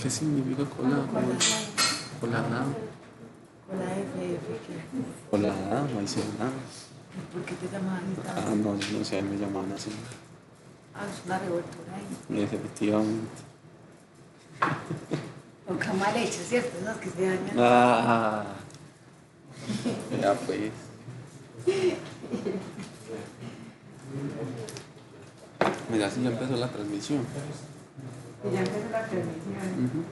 ¿Qué significa colada? Colada. Colada. Con la F, ¿qué? Colada, maicena. ¿Por qué te llamas así? Ah, no, yo no sé, me llaman así. Ah, es una revoltura ahí. Efectivamente. O cama leche, ¿cierto? Esas que se dañan. Ah, ya pues. Mira, si ya empezó la transmisión. Y ya empezó la transmisión. Ujú.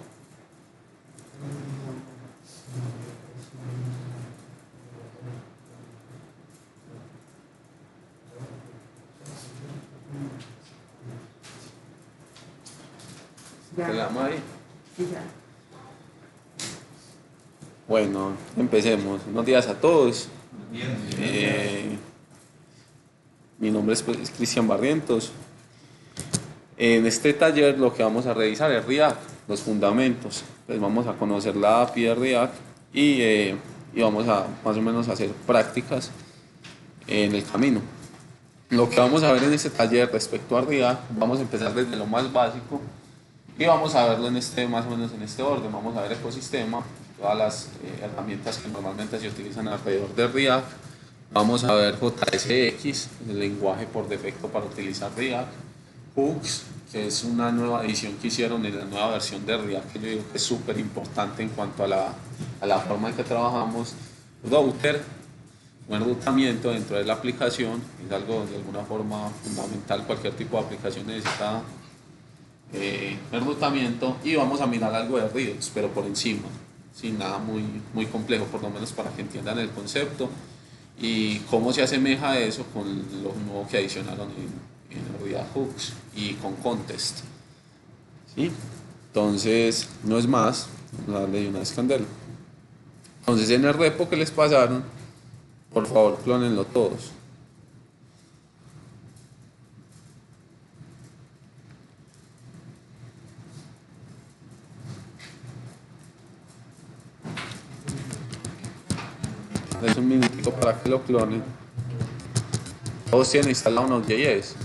Ya. ¿Te la amo ahí? Sí, ya. Bueno, empecemos. Buenos días a todos. Mi nombre es Cristian Barrientos. En este taller lo que vamos a revisar es React, los fundamentos. Pues vamos a conocer la API de React y vamos a más o menos hacer prácticas en el camino. Lo que vamos a ver en este taller respecto a React, vamos a empezar desde lo más básico y vamos a verlo más o menos en este orden. Vamos a ver ecosistema, todas las herramientas que normalmente se utilizan alrededor de React. Vamos a ver JSX, el lenguaje por defecto para utilizar React. Hooks, que es una nueva edición que hicieron en la nueva versión de React, que yo digo que es súper importante en cuanto a la forma en que trabajamos. Router, un enrutamiento dentro de la aplicación, es algo de alguna forma fundamental. Cualquier tipo de aplicación necesita enrutamiento, y vamos a mirar algo de Redux, pero por encima, sin nada muy complejo, por lo menos para que entiendan el concepto y cómo se asemeja eso con lo nuevo que adicionaron en React Hooks y con Contest. ¿Sí? Entonces, no es más, vamos a darle de una vez candela. Entonces, en el repo que les pasaron, por favor, clónenlo todos. Es un minutito para que lo clonen. Todos tienen instalado Node.js.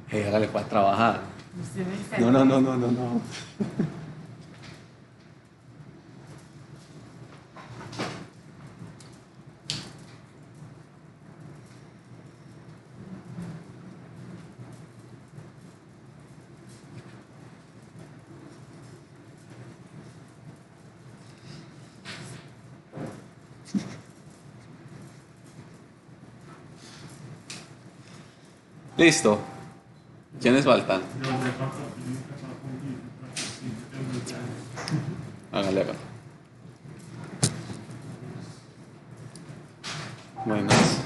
Hágale para trabajar. No. Listo. ¿Quiénes faltan? Hágale. Buenas.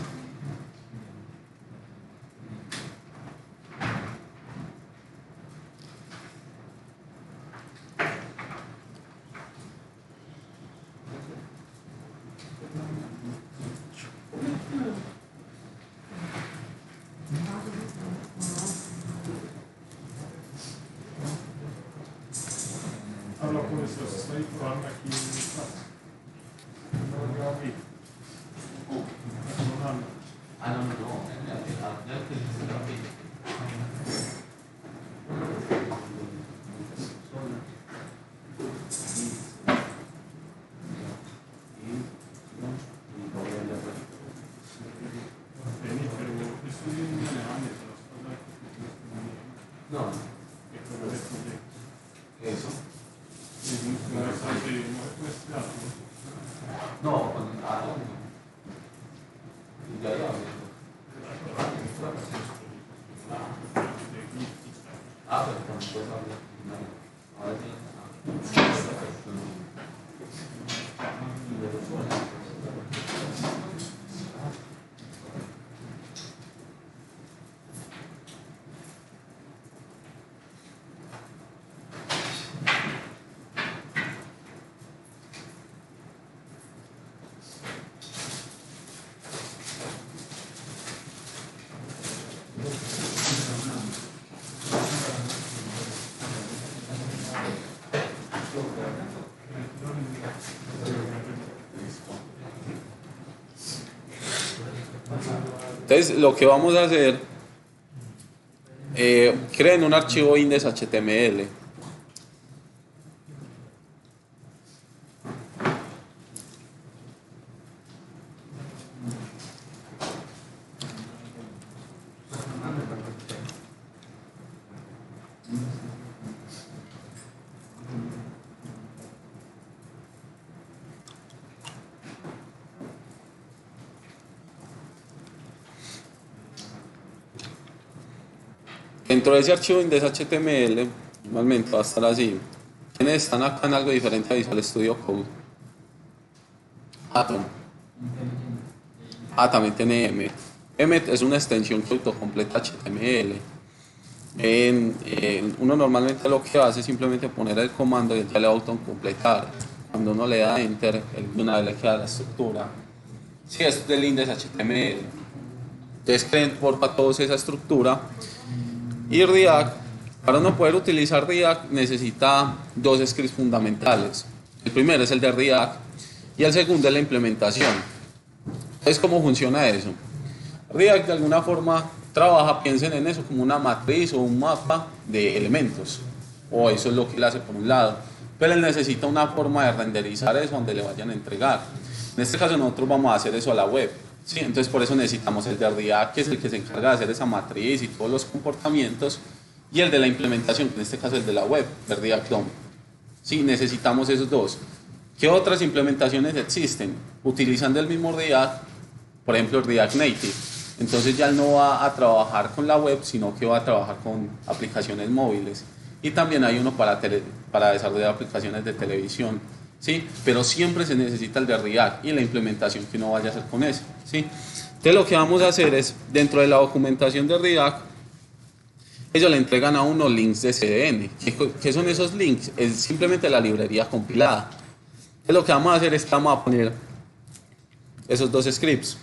Habla por eso, estoy jugando aquí en mi casa. No lo abrí. Vení, pero estoy en Alemania, te las cosas que No, que como le expliqué. eso. Es muy bastante, no es claro. No, ya. Ah, pero también puedes hablar. No, ahora Entonces, lo que vamos a hacer, creen un archivo index.html. Dentro de ese archivo index.html, normalmente va a estar así. ¿Quiénes están acá en algo diferente a Visual Studio Code? Atom. También tiene Emmet. Emmet es una extensión que autocompleta HTML. Uno normalmente lo que hace es simplemente poner el comando y él ya le va a autocompletar. Cuando uno le da Enter, él de una vez le queda la estructura. Sí, esto es del index.html. Entonces creen porfa todos esa estructura. Y React, para uno poder utilizar React necesita dos scripts fundamentales. El primero es el de React y el segundo es la implementación. Entonces, ¿cómo funciona eso? React de alguna forma trabaja, piensen en eso como una matriz o un mapa de elementos, o eso es lo que él hace por un lado, pero él necesita una forma de renderizar eso donde le vayan a entregar. En este caso nosotros vamos a hacer eso a la web. Sí, entonces por eso necesitamos el de React, que es el que se encarga de hacer esa matriz y todos los comportamientos, y el de la implementación, que en este caso es el de la web, de React DOM. Sí, necesitamos esos dos. ¿Qué otras implementaciones existen? Utilizando el mismo React, por ejemplo React Native. Entonces ya él no va a trabajar con la web, sino que va a trabajar con aplicaciones móviles. Y también hay uno para desarrollar aplicaciones de televisión. ¿Sí? Pero siempre se necesita el de React y la implementación que uno vaya a hacer con eso, ¿sí? Entonces lo que vamos a hacer es, dentro de la documentación de React, ellos le entregan a uno links de CDN. ¿Qué son esos links? Es simplemente la librería compilada. Entonces lo que vamos a hacer es que vamos a poner esos dos scripts.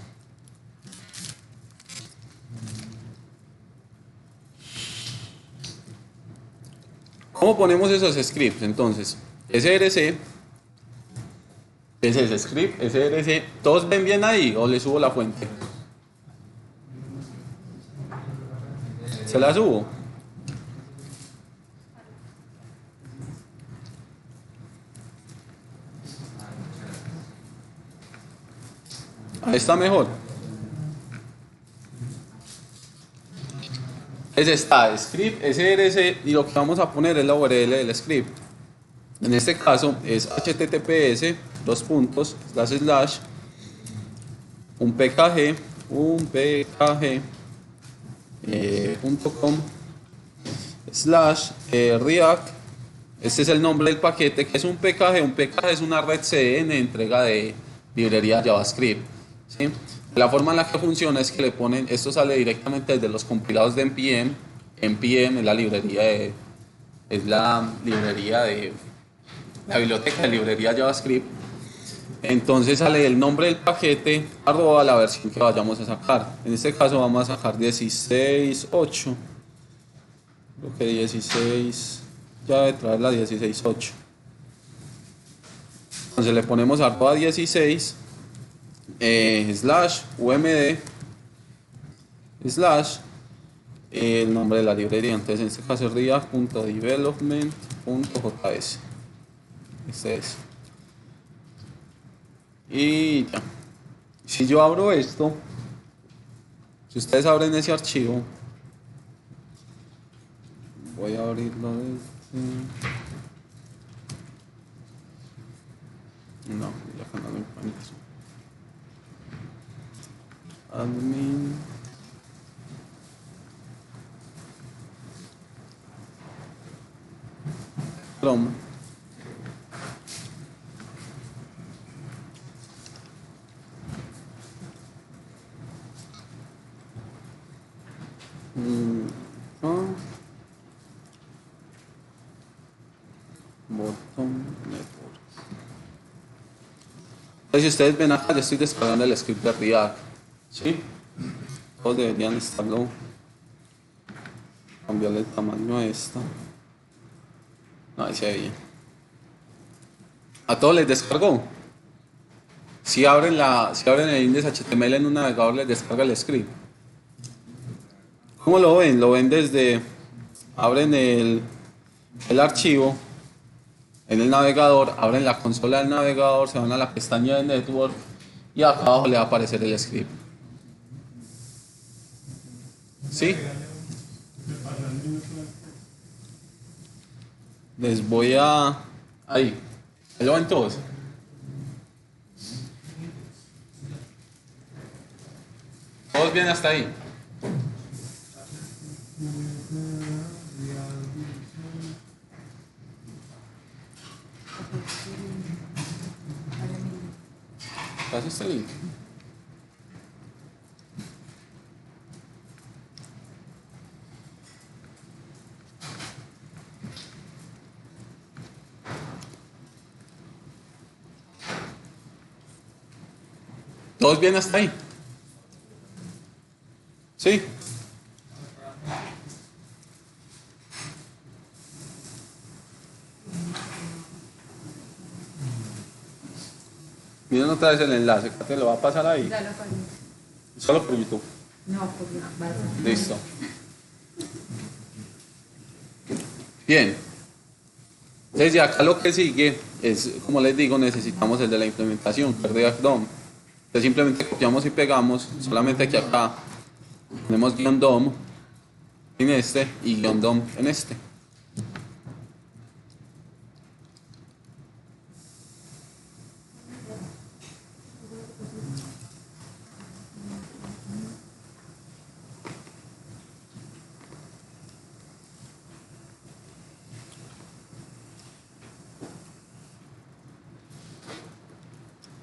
¿Cómo ponemos esos scripts? Entonces, src es ese script, src, ¿todos ven bien ahí o le subo la fuente? ¿Se la subo? Ahí está mejor. Ese está, script, src, y lo que vamos a poner es la URL del script. En este caso es https, dos puntos, / un pkg, .com / react. Este es el nombre del paquete, que es un pkg. Un pkg es una red CDN de entrega de librería JavaScript, ¿sí? La forma en la que funciona es que le ponen, esto sale directamente desde los compilados de npm. npm es la librería de la biblioteca de librería JavaScript. Entonces sale el nombre del paquete @ la versión que vayamos a sacar. En este caso vamos a sacar 16.8. Creo que 16, ya debe traer la 16.8. Entonces le ponemos @ 16 /umd / el nombre de la librería. Entonces en este caso es react.development.js. Este es. Y ya. Si yo abro esto, si ustedes abren ese archivo, voy a abrirlo no, ya acá no lo encuentro. Admin. Chrome. Botón network. Entonces, si ustedes ven acá, yo estoy descargando el script de React, ¿sí? Todos deberían estarlo. Cambiarle el tamaño a esta. No, ahí se ve bien. A todos les descargó. Si abren el index.html en un navegador, les descarga el script. ¿Cómo lo ven? Lo ven desde... Abren el archivo en el navegador, abren la consola del navegador, se van a la pestaña de Network y acá abajo le va a aparecer el script. ¿Sí? Les voy a... Ahí lo ven todos. ¿Todos bien hasta ahí? ¿Pasa este link? ¿Todos bien hasta ahí? ¿Sí? Miren otra vez el enlace, que te lo va a pasar ahí. Ya lo pasé. Solo por YouTube. No, porque va. Listo. Bien. Desde acá lo que sigue es, como les digo, necesitamos el de la implementación, que es React DOM. Entonces simplemente copiamos y pegamos, solamente que acá ponemos -DOM en este y -DOM en este.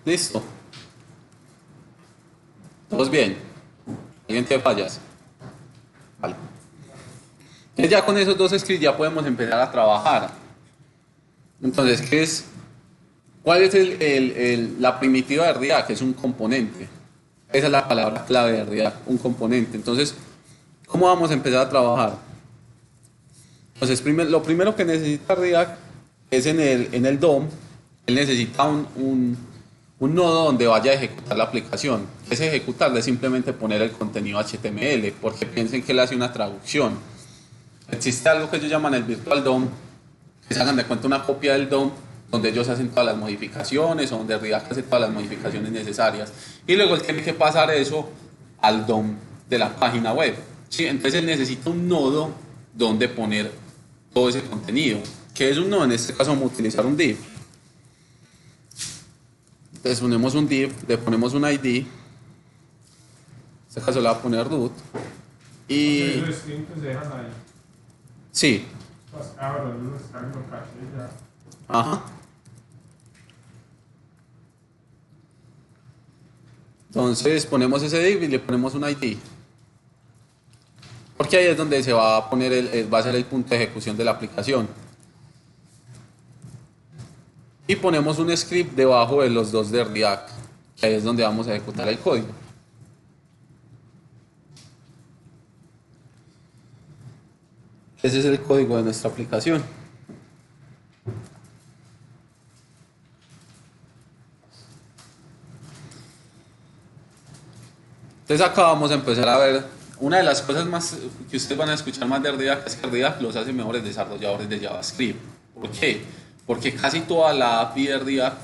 Listo. ¿Todos bien? ¿Alguien tiene fallas? Vale. Entonces ya con esos dos scripts ya podemos empezar a trabajar. Entonces, ¿cuál es la primitiva de React? Es un componente. Esa es la palabra clave de React, un componente. Entonces, ¿cómo vamos a empezar a trabajar? Entonces, lo primero que necesita React es en el DOM, él necesita un nodo donde vaya a ejecutar la aplicación. Es ejecutarle simplemente poner el contenido HTML, porque piensen que él hace una traducción. Existe algo que ellos llaman el Virtual DOM, que se hagan de cuenta una copia del DOM, donde ellos hacen todas las modificaciones, o donde React hace todas las modificaciones necesarias. Y luego él tiene que pasar eso al DOM de la página web. ¿Sí? Entonces él necesita un nodo donde poner todo ese contenido. ¿Qué es un nodo? En este caso vamos a utilizar un div. Entonces ponemos un div, le ponemos un ID, en este caso le va a poner root, y... Los strings que se dejan ahí. Sí, Pues, ahora los descargo en caché y ya. ajá. Entonces ponemos ese div y le ponemos un ID. Porque ahí es donde se va a poner va a ser el punto de ejecución de la aplicación. Y ponemos un script debajo de los dos de React, que ahí es donde vamos a ejecutar el código. Ese es el código de nuestra aplicación. Entonces acá vamos a empezar a ver una de las cosas más que ustedes van a escuchar más de React, es que React los hace mejores desarrolladores de JavaScript. ¿Por qué? Porque casi toda la API de React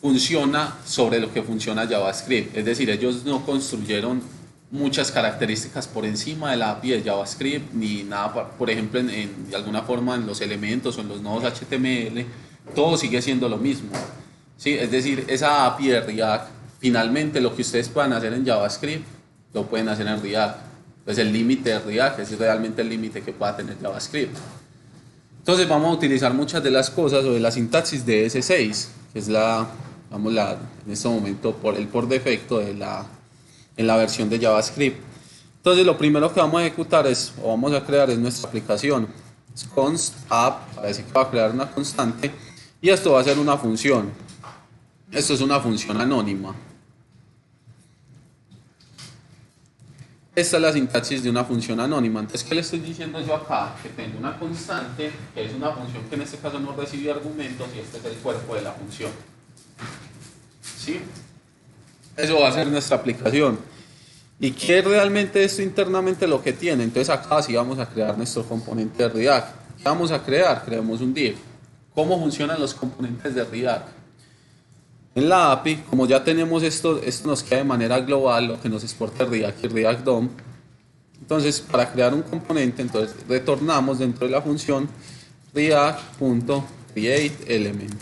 funciona sobre lo que funciona JavaScript. Es decir, ellos no construyeron muchas características por encima de la API de JavaScript, ni nada, por ejemplo, de alguna forma en los elementos o en los nodos HTML, todo sigue siendo lo mismo. ¿Sí? Es decir, esa API de React, finalmente lo que ustedes puedan hacer en JavaScript, lo pueden hacer en React. Entonces el límite de React es realmente el límite que pueda tener JavaScript. Entonces vamos a utilizar muchas de las cosas o de la sintaxis de S6, que es en este momento por defecto en la versión de JavaScript. Entonces lo primero que vamos a ejecutar o vamos a crear es nuestra aplicación. Es const app, para decir que va a crear una constante, y esto va a ser una función. Esto es una función anónima. Esta es la sintaxis de una función anónima. Entonces, ¿qué le estoy diciendo yo acá? Que tengo una constante, que es una función que en este caso no recibe argumentos, y este es el cuerpo de la función. ¿Sí? Eso va a ser nuestra aplicación. ¿Y qué es realmente esto internamente lo que tiene? Entonces acá sí vamos a crear nuestro componente de React. ¿Qué vamos a crear? Creamos un div. ¿Cómo funcionan los componentes de React? En la API, como ya tenemos esto nos queda de manera global lo que nos exporta React y React DOM. Entonces, para crear un componente, entonces retornamos dentro de la función React.createElement.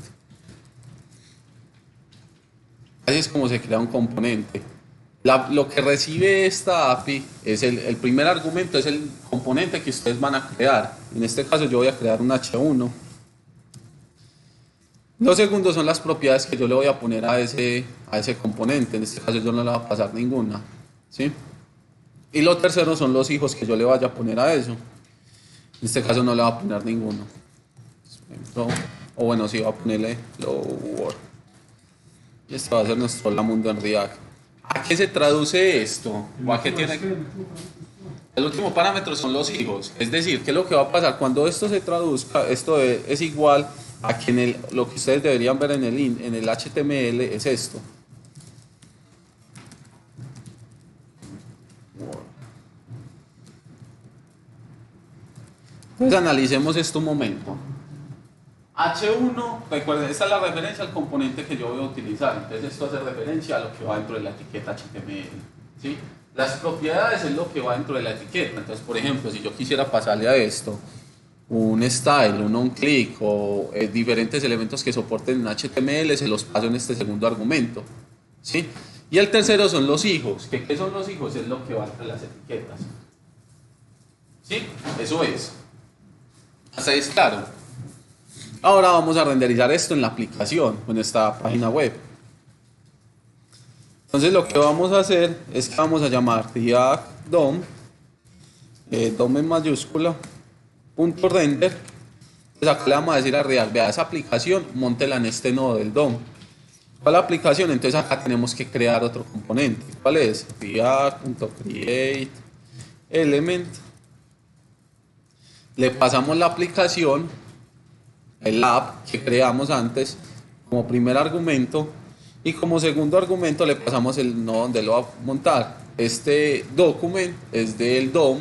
Así es como se crea un componente. Lo que recibe esta API es el primer argumento, es el componente que ustedes van a crear. En este caso yo voy a crear un H1. Los segundos son las propiedades que yo le voy a poner a ese componente. En este caso yo no le voy a pasar ninguna, ¿sí? Y lo tercero son los hijos que yo le vaya a poner a eso. En este caso no le voy a poner ninguno. O bueno, sí, voy a ponerle lower. Y este va a ser nuestro hola mundo en React. ¿A qué se traduce esto? ¿O a qué tiene? El último parámetro son los hijos. Es decir, ¿qué es lo que va a pasar? Cuando esto se traduzca, esto es igual a que lo que ustedes deberían ver en el HTML es esto. Entonces analicemos esto un momento. H1, recuerden, esta es la referencia al componente que yo voy a utilizar. Entonces esto hace referencia a lo que va dentro de la etiqueta HTML, ¿sí? Las propiedades es lo que va dentro de la etiqueta. Entonces, por ejemplo, si yo quisiera pasarle a esto un style, un onClick o diferentes elementos que soporten en HTML, se los paso en este segundo argumento, ¿sí? Y el tercero son los hijos. ¿Qué son los hijos? Es lo que va entre las etiquetas, ¿sí? Eso es. Hasta ahí es claro. Ahora vamos a renderizar esto en la aplicación, en esta página web. Entonces lo que vamos a hacer es que vamos a llamar React DOM, DOM en mayúscula, .render. Entonces acá le vamos a decir a React, vea esa aplicación, móntela en este nodo del DOM. ¿Cuál es la aplicación? Entonces acá tenemos que crear otro componente. ¿Cuál es? React.createElement. Le pasamos la aplicación, el app que creamos antes, como primer argumento, y como segundo argumento le pasamos el nodo donde lo va a montar. Este document es del DOM,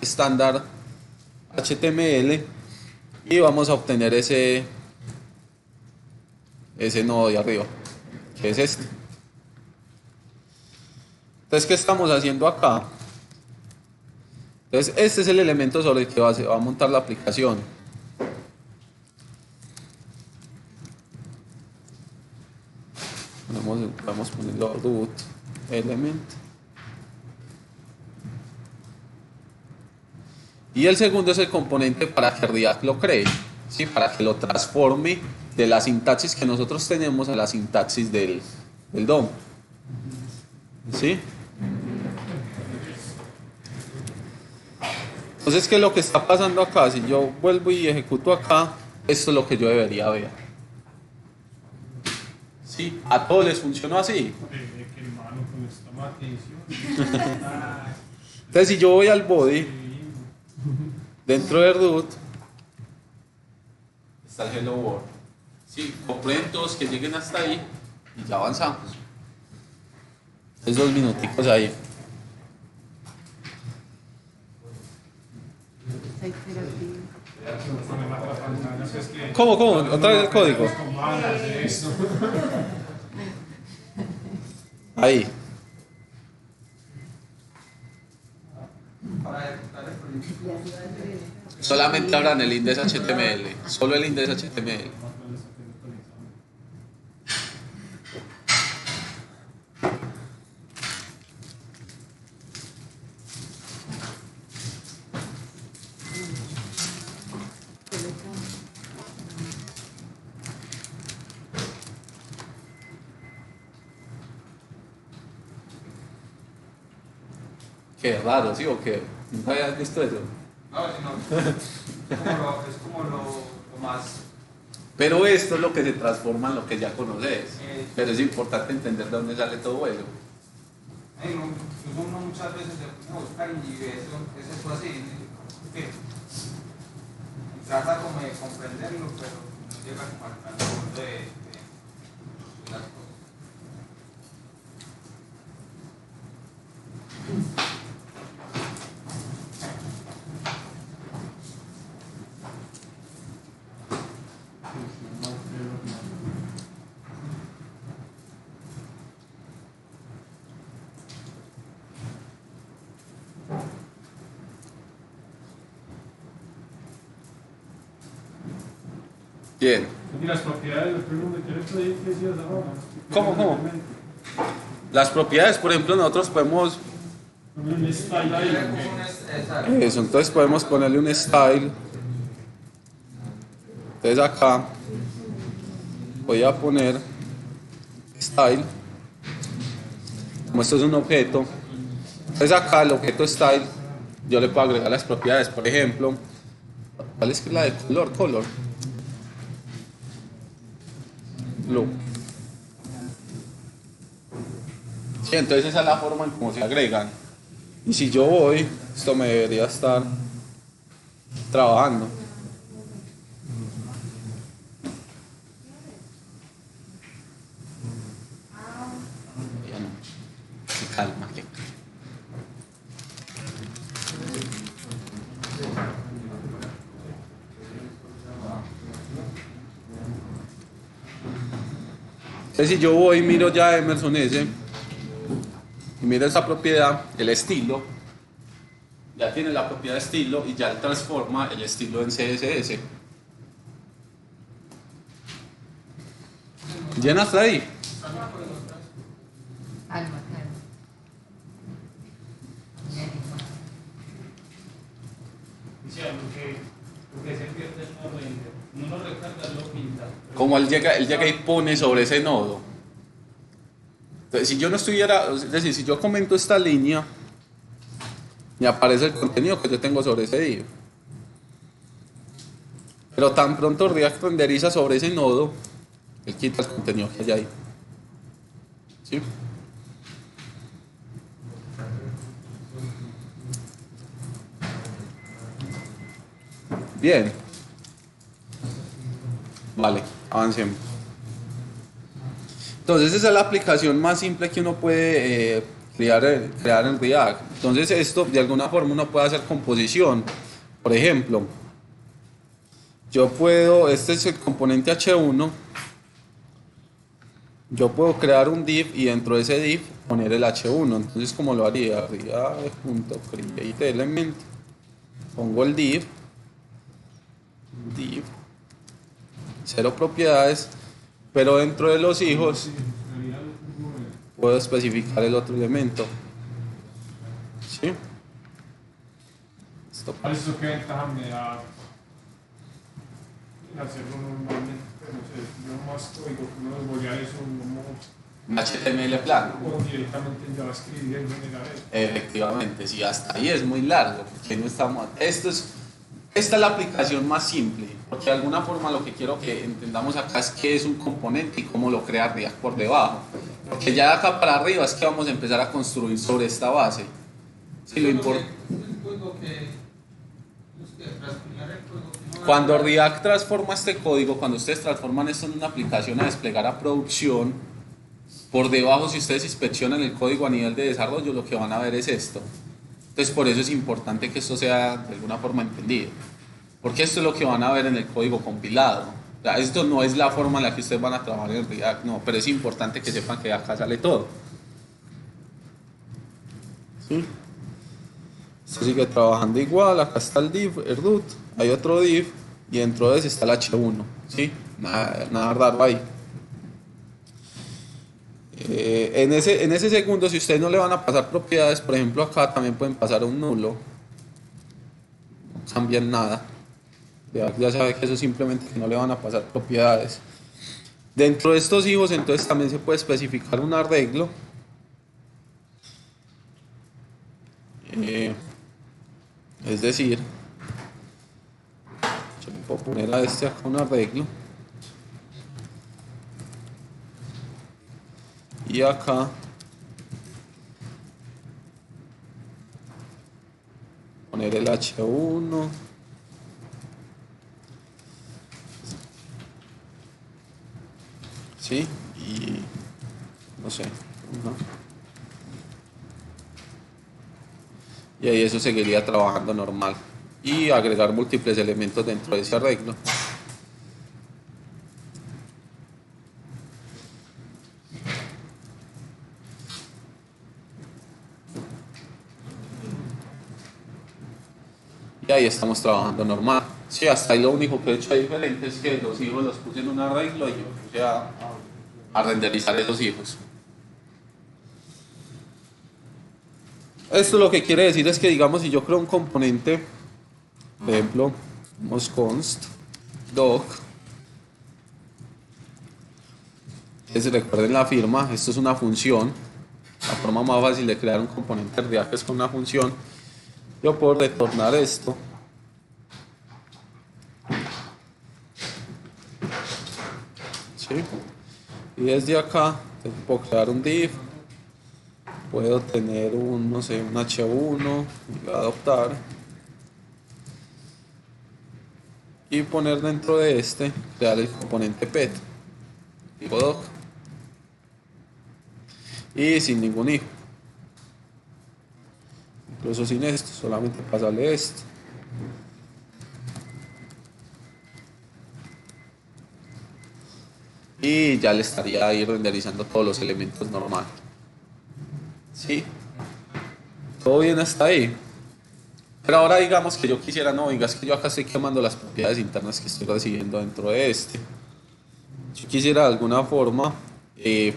estándar HTML, y vamos a obtener ese nodo de arriba, que es este. Entonces, ¿qué estamos haciendo acá? Entonces, este es el elemento sobre el que va a montar la aplicación. Vamos a ponerlo root element. Y el segundo es el componente para que React lo cree, ¿sí? Para que lo transforme de la sintaxis que nosotros tenemos a la sintaxis del DOM, ¿sí? Entonces, ¿qué es lo que está pasando acá? Si yo vuelvo y ejecuto acá, esto es lo que yo debería ver. ¿Sí? A todos les funcionó así. Entonces, si yo voy al body, dentro de root está el hello world. Sí, comprueben todos que lleguen hasta ahí y ya avanzamos. Es 2 minuticos ahí. ¿Cómo? ¿Otra vez el código? Ahí. Solamente abran el index HTML. Solo el index HTML. Qué raro, ¿sí o qué? ¿Nunca habías visto eso? No, es como lo más... Pero esto es lo que se transforma en lo que ya conoces. Pero es importante entender de dónde sale todo eso. Incluso uno muchas veces se pone a buscar y ve eso, es esto así, ¿qué? Y trata como de comprenderlo, pero no llega como al punto de las cosas. Bien. Y las propiedades del pleno de qué decías ahora. ¿Cómo? Las propiedades, por ejemplo, nosotros podemos... Un style ahí, ¿ok? Eso, entonces podemos ponerle un style. Entonces acá voy a poner style. Como esto es un objeto, entonces acá el objeto style yo le puedo agregar las propiedades. Por ejemplo, ¿cuál es la de color? Blue. Sí, entonces esa es la forma en cómo se agregan. Y si yo voy, esto me debería estar trabajando. Ya no. Qué calma, qué calma. Entonces si yo voy y miro ya Emerson S y miro esa propiedad, el estilo, ya tiene la propiedad de estilo y ya transforma el estilo en CSS. ¿Llena hasta ahí? Alma, claro. Sí, porque se pierde el nodo render. Uno lo recarga, lo pinta. Como él llega y pone sobre ese nodo. Entonces, si yo no estuviera, es decir, si yo comento esta línea, me aparece el contenido que yo tengo sobre ese div. Pero tan pronto React renderiza sobre ese nodo, él quita el contenido que hay ahí. ¿Sí? Bien. Vale, avancemos. Entonces esa es la aplicación más simple que uno puede crear en React. Entonces esto de alguna forma uno puede hacer composición. Por ejemplo, yo puedo, este es el componente H1, yo puedo crear un div y dentro de ese div poner el H1. Entonces, ¿cómo lo haría? React.create element, pongo el div, cero propiedades, pero dentro de los hijos puedo especificar el otro elemento. ¿Sí? Esto. ¿Eso qué ventaja me da hacerlo normalmente? No sé, yo más código que uno desbollar eso, no HTML plano. o directamente en JavaScript y en general. Efectivamente, sí, hasta ahí es muy largo, porque no estamos. Esta es la aplicación más simple, porque de alguna forma lo que quiero que entendamos acá es qué es un componente y cómo lo crea React por debajo. Porque ya de acá para arriba es que vamos a empezar a construir sobre esta base. Sí, lo importante. Cuando React transforma este código, cuando ustedes transforman esto en una aplicación a desplegar a producción, por debajo, si ustedes inspeccionan el código a nivel de desarrollo, lo que van a ver es esto. Entonces, por eso es importante que esto sea de alguna forma entendido. Porque esto es lo que van a ver en el código compilado. O sea, esto no es la forma en la que ustedes van a trabajar en React, no, pero es importante que sepan que acá sale todo. ¿Sí? Esto sigue trabajando igual, acá está el div, el root, hay otro div y dentro de ese está el H1. ¿Sí? Nada raro ahí. En ese segundo, si ustedes no le van a pasar propiedades, por ejemplo acá también pueden pasar un nulo, no cambian nada, ya sabe que eso simplemente que no le van a pasar propiedades. Dentro de estos hijos entonces también se puede especificar un arreglo, es decir, yo le puedo poner a este acá un arreglo y acá H1. Sí, y no sé. ¿No? Y ahí eso seguiría trabajando normal. Y agregar múltiples elementos dentro de ese arreglo. Y ahí estamos trabajando normal. Sí, hasta ahí lo único que he hecho diferente es que los hijos los puse en un arreglo y yo puse a renderizar esos hijos. Esto lo que quiere decir es que, digamos, si yo creo un componente, por ejemplo, const doc, recuerden la firma, esto es una función. La forma más fácil de crear un componente React es con una función. Yo puedo retornar esto. ¿Sí? Y desde acá puedo crear un div. Puedo tener un, no sé, un H1 y adoptar. Y poner dentro de este, crear el componente pet. Tipo doc. Y sin ningún hijo. Incluso sin esto, solamente pasarle esto. Y ya le estaría ahí renderizando todos los elementos normal. ¿Sí? ¿Todo bien hasta ahí? Pero ahora digamos que yo quisiera, no, venga, es que yo acá estoy quemando las propiedades internas que estoy recibiendo dentro de este. Yo quisiera de alguna forma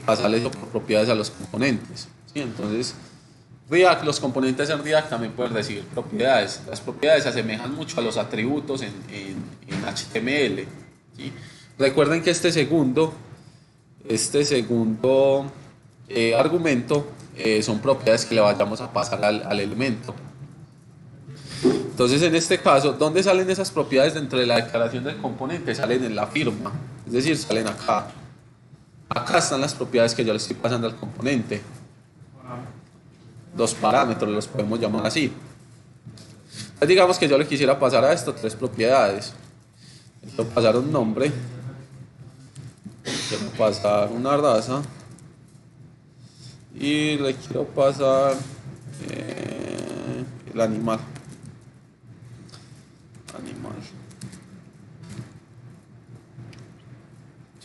pasarle eso por propiedades a los componentes. ¿Sí? Entonces, React, los componentes en React también pueden recibir propiedades. Las propiedades se asemejan mucho a los atributos en HTML. ¿Sí? Recuerden que este segundo argumento son propiedades que le vayamos a pasar al elemento. Entonces, en este caso, ¿dónde salen esas propiedades dentro de la declaración del componente? Salen en la firma, es decir, salen acá. Acá están las propiedades que yo le estoy pasando al componente. Los parámetros los podemos llamar así. Entonces, digamos que yo le quisiera pasar a esto 3 propiedades. Le quiero pasar un nombre, quiero pasar una raza y le quiero pasar el animal.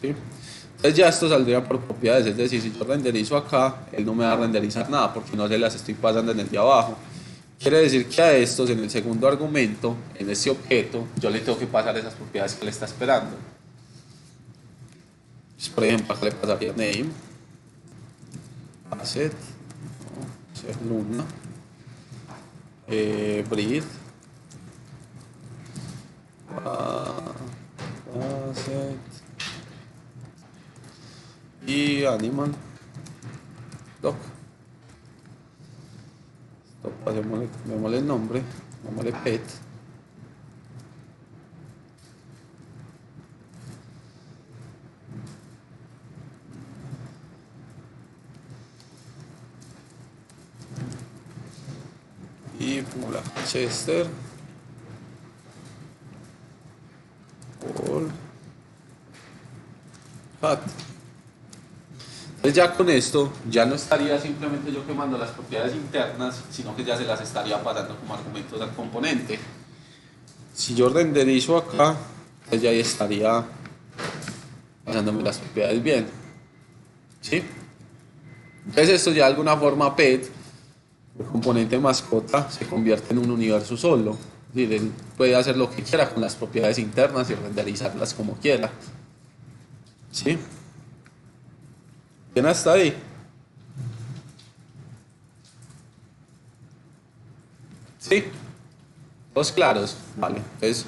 ¿Sí? Entonces ya esto saldría por propiedades, es decir, si yo renderizo acá, él no me va a renderizar nada porque no se las estoy pasando en el de abajo. Quiere decir que a estos, en el segundo argumento, en este objeto, yo le tengo que pasar esas propiedades que le está esperando. Pues, por ejemplo, acá le pasaría name, asset, no, luna, breed, asset y animal doc. Esto pasémosle el nombre, llamémosle pet. Y la Chester Paul Hat. Entonces ya con esto ya no estaría simplemente yo quemando las propiedades internas, sino que ya se las estaría pasando como argumentos al componente. Si yo renderizo acá, pues ya ahí estaría pasándome las propiedades bien. ¿Sí? Entonces esto ya de alguna forma pet, el componente mascota, se convierte en un universo solo. Es decir, él puede hacer lo que quiera con las propiedades internas y renderizarlas como quiera. ¿Sí? ¿Quién hasta ahí? ¿Sí? ¿Todos claros? Vale. Entonces,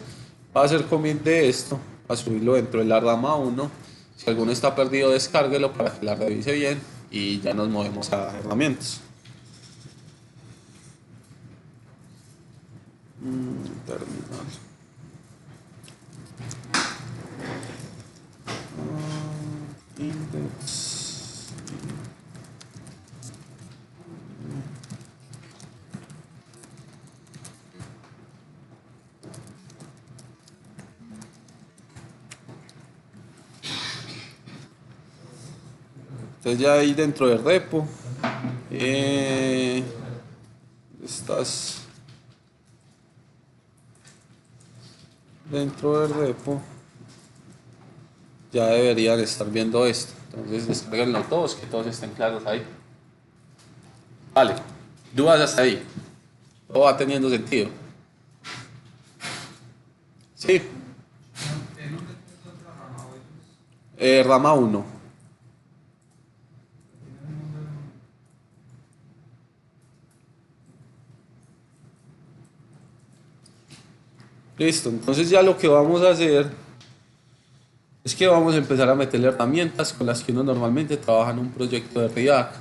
va a hacer commit de esto, a subirlo dentro de la rama 1. Si alguno está perdido, descárguelo para que la revise bien y ya nos movemos a herramientas. Terminal. Index. Entonces ya ahí dentro del repo, estás dentro del repo, ya deberían estar viendo esto. Entonces descarguenlo todos, que todos estén claros ahí. Vale, dudas hasta ahí. Todo va teniendo sentido. Sí. Rama 1. Listo, entonces ya lo que vamos a hacer es que vamos a empezar a meterle herramientas con las que uno normalmente trabaja en un proyecto de React.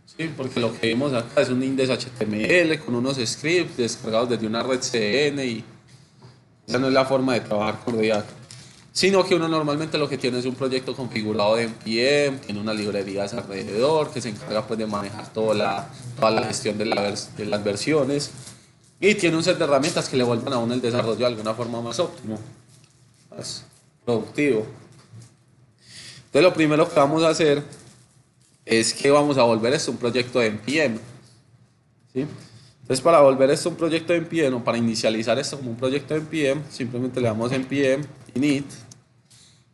¿Sí? Porque lo que vimos acá es un index HTML con unos scripts descargados desde una red CN y esa no es la forma de trabajar con React. Sino que uno normalmente lo que tiene es un proyecto configurado de NPM, tiene unas librerías alrededor que se encarga pues de manejar toda la gestión de las versiones y tiene un set de herramientas que le vuelvan a uno el desarrollo de alguna forma más óptimo, más productivo. Entonces lo primero que vamos a hacer es que vamos a volver esto un proyecto de NPM. ¿Sí? Entonces para volver esto un proyecto de NPM o para inicializar esto como un proyecto de NPM, simplemente le damos NPM init.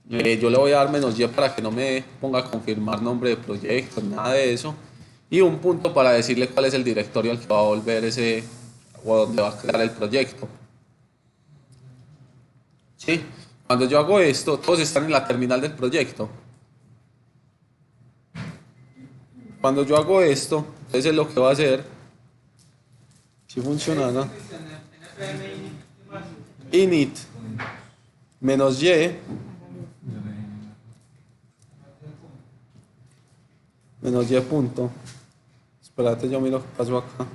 Yo le voy a dar "-y" para que no me ponga a confirmar nombre de proyecto, nada de eso. Y un punto para decirle cuál es el directorio al que va a volver ese o donde va a crear el proyecto. ¿Sí? Cuando yo hago esto, todos están en la terminal del proyecto. Cuando yo hago esto, entonces lo que va a hacer, si funciona, ¿no? Init -y -y punto. Espérate, yo miro qué pasó acá.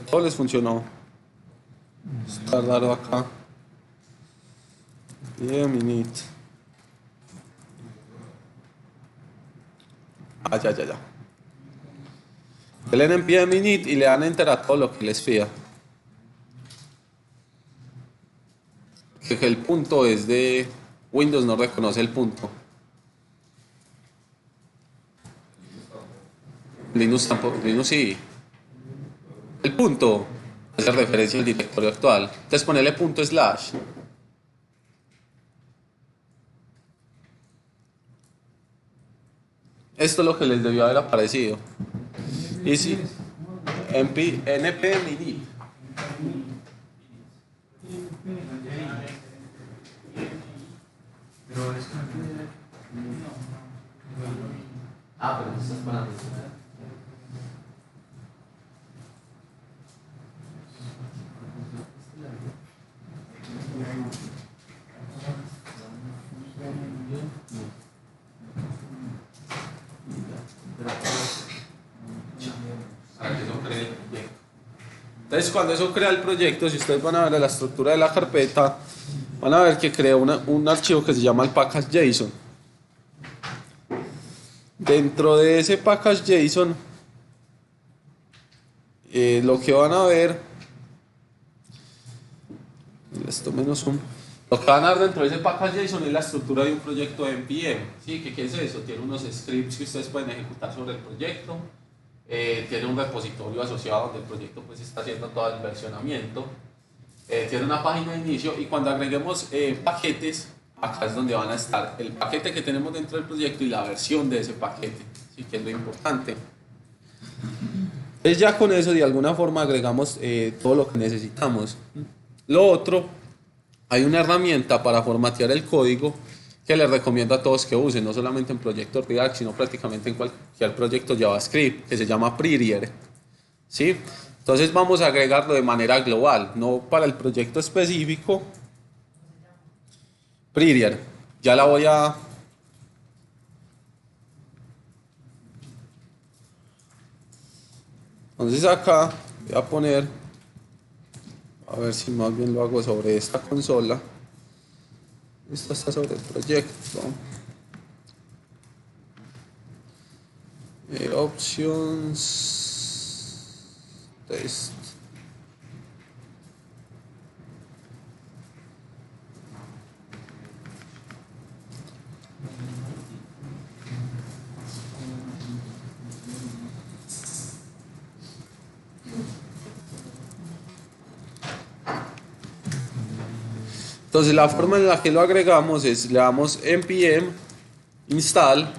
Todos les funcionó. Está raro acá. Bien, init. Ya. Le den pie init y le dan enter a todo lo que les pida. Que el punto es de Windows, no reconoce el punto. Linux tampoco, Linux sí. El punto hace referencia al directorio actual. Entonces ponerle punto /. Esto es lo que les debió haber aparecido. Y si npm init. Pero estás para Entonces cuando eso crea el proyecto, si ustedes van a ver la estructura de la carpeta, van a ver que crea un archivo que se llama el package.json. Dentro de ese package.json, lo que van a ver, esto -1, lo que van a ver dentro de ese package.json es la estructura de un proyecto de NPM. ¿Sí? ¿Qué es eso? Tiene unos scripts que ustedes pueden ejecutar sobre el proyecto. Tiene un repositorio asociado donde el proyecto pues está haciendo todo el versionamiento, tiene una página de inicio y cuando agreguemos paquetes, acá es donde van a estar el paquete que tenemos dentro del proyecto y la versión de ese paquete, ¿sí? Que es lo importante. Entonces ya con eso de alguna forma agregamos todo lo que necesitamos. Lo otro, hay una herramienta para formatear el código que les recomiendo a todos que usen, no solamente en proyectos React, sino prácticamente en cualquier proyecto JavaScript, que se llama Prettier. ¿Sí? Entonces vamos a agregarlo de manera global, no para el proyecto específico. Prettier, ya la voy a... Entonces acá voy a poner A ver si más bien lo hago sobre esta consola. Esto está sobre el proyecto. Options. Test. Entonces la forma en la que lo agregamos es, le damos npm install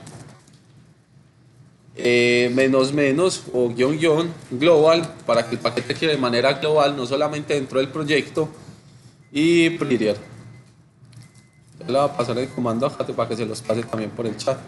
menos menos o guión guión global para que el paquete quede de manera global, no solamente dentro del proyecto, y prettier. Ya le voy a pasar el comando acá para que se los pase también por el chat.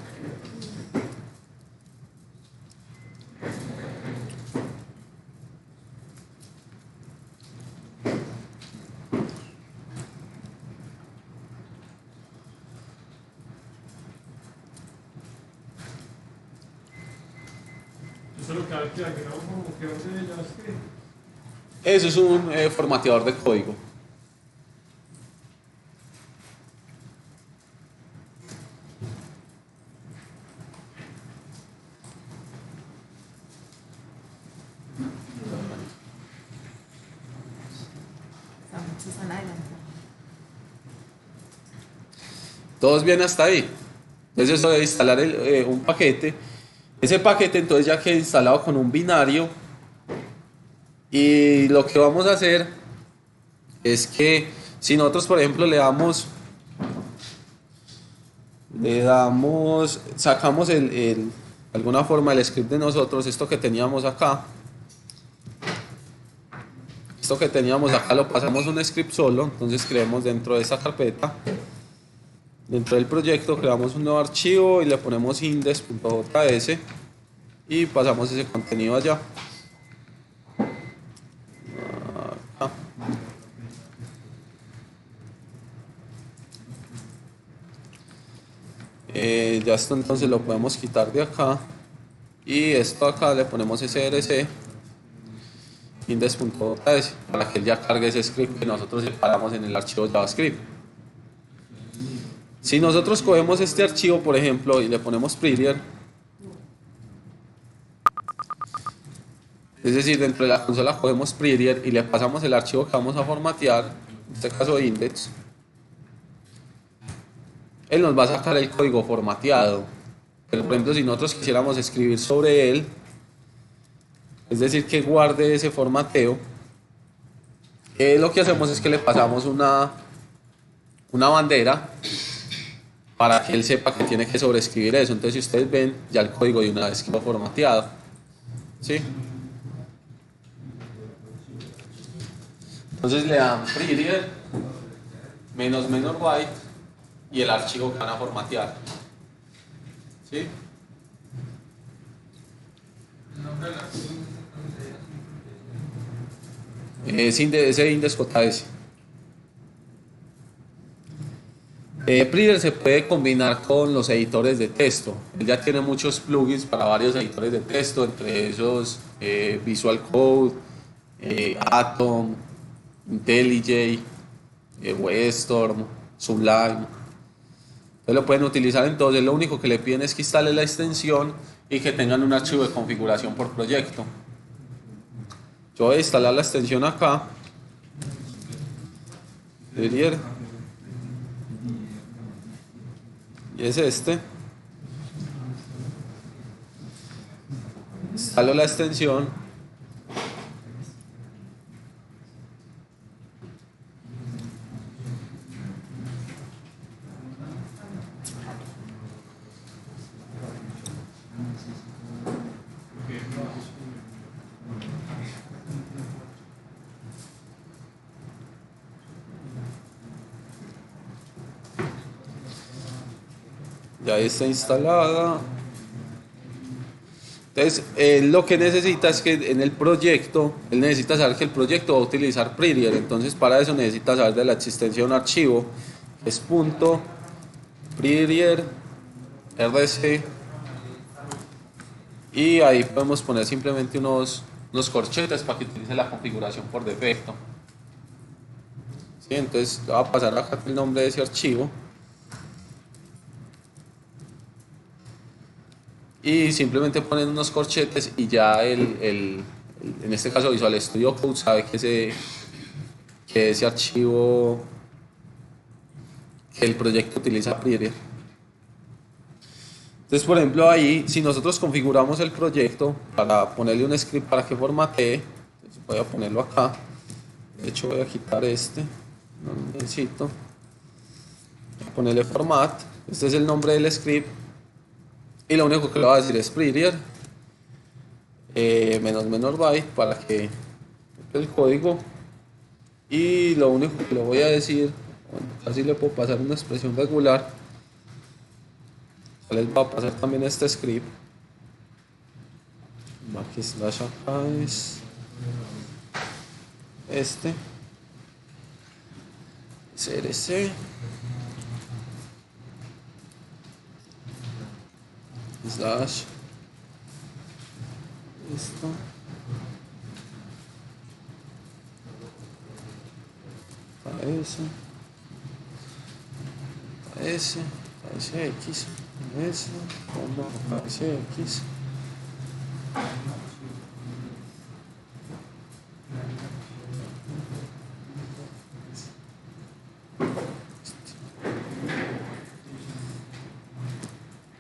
Eso es lo que agregamos como que donde JavaScript. Eso es un formateador de código. Se están adelantando. Todos bien hasta ahí. Entonces eso de instalar un paquete. Ese paquete entonces ya queda instalado con un binario. Y lo que vamos a hacer es que si nosotros por ejemplo le damos, sacamos de alguna forma el script de nosotros, esto que teníamos acá. Esto que teníamos acá lo pasamos a un script solo, entonces creamos dentro de esa carpeta, dentro del proyecto creamos un nuevo archivo y le ponemos index.js y pasamos ese contenido allá. Acá. Ya esto entonces lo podemos quitar de acá y esto acá le ponemos src index.js para que él ya cargue ese script que nosotros separamos en el archivo JavaScript. Si nosotros cogemos este archivo, por ejemplo, y le ponemos prettier, es decir, dentro de la consola cogemos prettier y le pasamos el archivo que vamos a formatear, en este caso index, él nos va a sacar el código formateado. Pero por ejemplo, si nosotros quisiéramos escribir sobre él, es decir, que guarde ese formateo, lo que hacemos es que le pasamos una bandera para que él sepa que tiene que sobreescribir eso. Entonces, si ustedes ven, ya el código de una vez quedó formateado. ¿Sí? Entonces le dan prettier menos white y el archivo que van a formatear. ¿Sí? El nombre del archivo Es index.js. Prettier se puede combinar con los editores de texto. Él ya tiene muchos plugins para varios editores de texto, entre esos Visual Code, Atom, IntelliJ, WebStorm, Sublime. Entonces lo pueden utilizar en todos. Lo único que le piden es que instalen la extensión y que tengan un archivo de configuración por proyecto. Yo voy a instalar la extensión acá. Prettier. Y es este. Instalo la extensión. Ya está instalada. Entonces, lo que necesita es que en el proyecto, él necesita saber que el proyecto va a utilizar prettier. Entonces, para eso necesita saber de la existencia de un archivo, que es .prettier rc. Y ahí podemos poner simplemente unos corchetes para que utilice la configuración por defecto. ¿sí? Entonces le voy a pasar acá el nombre de ese archivo. Y simplemente ponen unos corchetes y ya en este caso Visual Studio Code sabe que ese archivo, que el proyecto utiliza Prettier. Entonces, por ejemplo, ahí, si nosotros configuramos el proyecto para ponerle un script para que formatee, voy a ponerlo acá. De hecho, voy a quitar este, no lo necesito. Voy a ponerle format. Este es el nombre del script. Y lo único que le voy a decir es Prettier --, byte para que el código. Y lo único que le voy a decir, bueno, así le puedo pasar una expresión regular. Les va a pasar también este script. Backslash acá es este crc slash esto ese x ese x.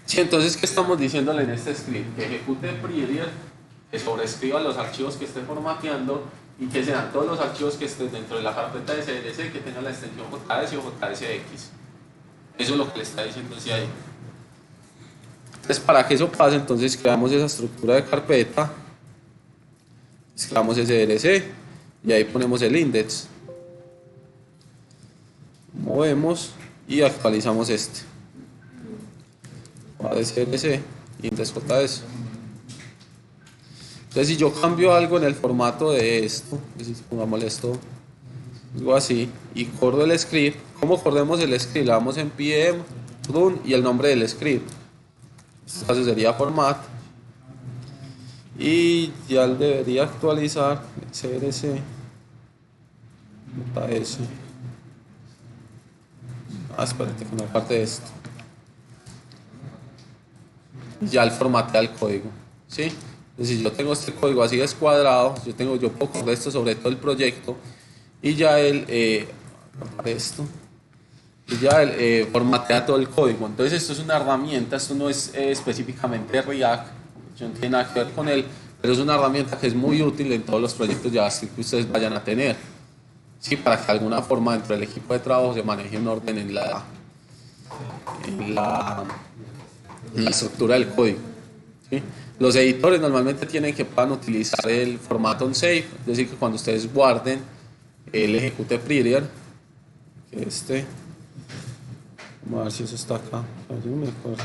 Sí, entonces, ¿qué estamos diciéndole en este script? Que ejecute Prettier, que sobrescriba los archivos que esté formateando y que sean todos los archivos que estén dentro de la carpeta de CRC que tengan la extensión JS o JSX. Eso es lo que le está diciendo hacia ahí. Entonces, para que eso pase, entonces creamos esa estructura de carpeta, creamos SRC y ahí ponemos el index, movemos y actualizamos este. SRC, index JS. Entonces, si yo cambio algo en el formato de esto, pongámosle esto, algo así, y corro el script, ¿cómo corremos el script? Le damos en pm, run y el nombre del script. En este caso sería format. Y ya debería actualizar crc JS. Espérate que no parte de esto. Ya el formatea el código, ¿sí? Entonces, si yo tengo este código así descuadrado, yo puedo correr esto sobre todo el proyecto y ya él esto y ya él formatea todo el código. Entonces, esto es una herramienta, esto no es específicamente React, yo no tiene nada que ver con él, pero es una herramienta que es muy útil en todos los proyectos JavaScript que ustedes vayan a tener, ¿sí? Para que de alguna forma dentro del equipo de trabajo se maneje un orden en la estructura del código, ¿sí? Los editores normalmente tienen que puedan utilizar el formato unsafe, es decir, que cuando ustedes guarden el ejecute Prettier, que vamos a ver si eso está acá, yo no me acuerdo.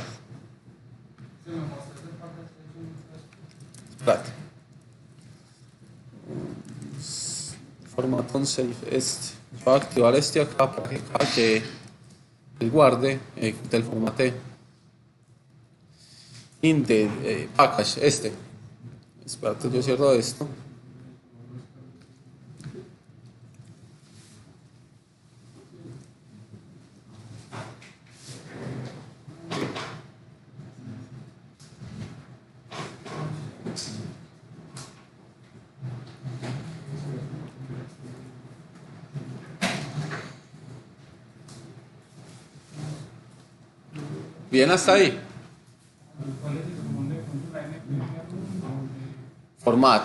Espérate. Formato unsafe, voy a activar acá para que él guarde, ejecute el formateo. Intel package, espérate, yo cierro esto. Bien hasta ahí. Format.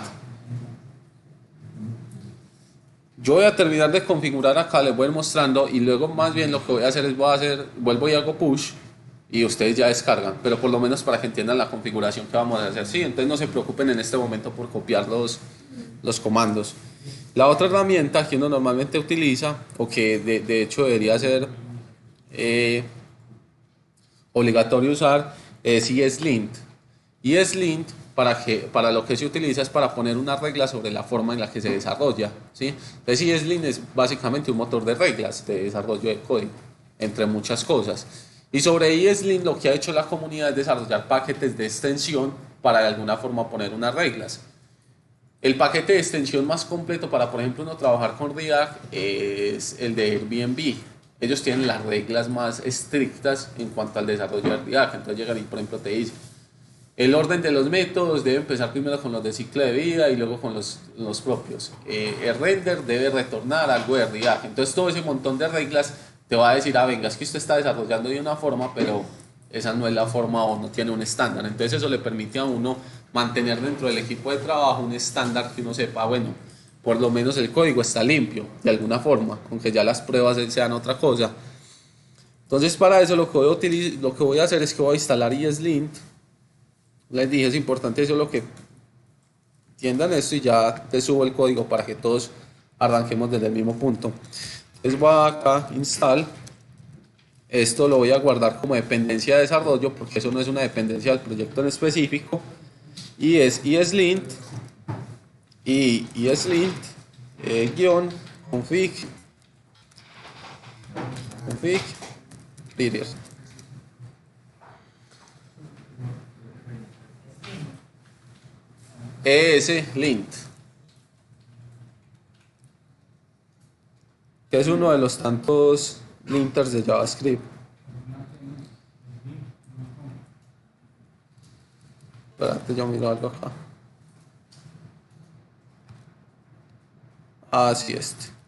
Yo voy a terminar de configurar acá, les voy a ir mostrando y luego más bien lo que voy a hacer es vuelvo y hago push y ustedes ya descargan, pero por lo menos para que entiendan la configuración que vamos a hacer. Sí, entonces no se preocupen en este momento por copiar los comandos. La otra herramienta que uno normalmente utiliza, o que de hecho debería ser obligatorio usar, es ESLint. ESLint para lo que se utiliza es para poner una regla sobre la forma en la que se desarrolla, ¿sí? Entonces ESLint es básicamente un motor de reglas de desarrollo de código, entre muchas cosas. Y sobre ESLint lo que ha hecho la comunidad es desarrollar paquetes de extensión para de alguna forma poner unas reglas. El paquete de extensión más completo para, por ejemplo, uno trabajar con React es el de Airbnb. Ellos tienen las reglas más estrictas en cuanto al desarrollo de React. Entonces llegan y, por ejemplo, te dicen, el orden de los métodos debe empezar primero con los de ciclo de vida y luego con los propios. El render debe retornar algo de React. Entonces todo ese montón de reglas te va a decir, ah, venga, es que usted está desarrollando de una forma, pero esa no es la forma o no tiene un estándar. Entonces eso le permite a uno mantener dentro del equipo de trabajo un estándar que uno sepa, bueno, por lo menos el código está limpio de alguna forma, aunque ya las pruebas sean otra cosa. Entonces para eso lo que voy a hacer es que voy a instalar ESLint. Les dije, es importante eso, lo que entiendan esto, y ya te subo el código para que todos arranquemos desde el mismo punto. Entonces voy acá, install. Esto lo voy a guardar como dependencia de desarrollo porque eso no es una dependencia del proyecto en específico. Y es ESLint y ESLint guión config prettier. ESLint, que es uno de los tantos linters de JavaScript. Espérate, yo miro algo acá. Ah, sí, este.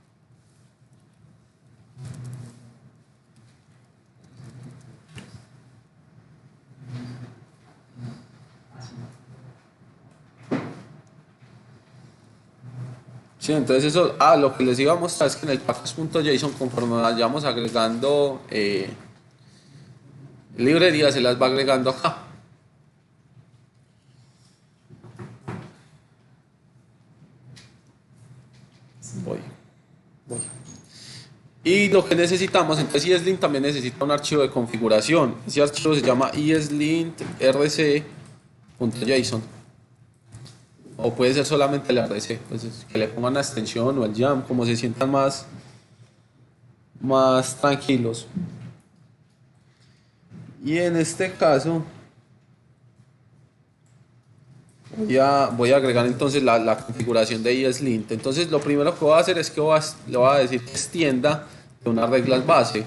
Sí, entonces eso, lo que les iba a mostrar es que en el package.json, conforme vayamos agregando librerías, se las va agregando acá. Voy. Y lo que necesitamos, entonces ESLint también necesita un archivo de configuración. Ese archivo se llama eslint.rc.json. O puede ser solamente el RC, pues que le pongan la extensión o el jam, como se sientan más tranquilos. Y en este caso voy a agregar entonces la configuración de ESLint. Entonces lo primero que voy a hacer es que le voy a decir que extienda de unas reglas base.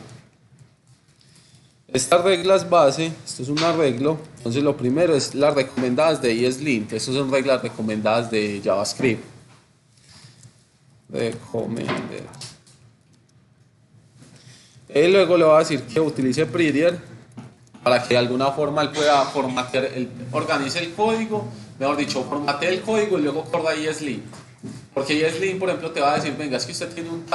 Estas reglas base, esto es un arreglo, entonces lo primero es las recomendadas de ESLint. Estas son reglas recomendadas de JavaScript. Y luego le voy a decir que utilice prettier para que de alguna forma él pueda formatear, organice el código, mejor dicho, formatee el código y luego corra ESLint. Porque ESLint, por ejemplo, te va a decir, venga, es que usted tiene un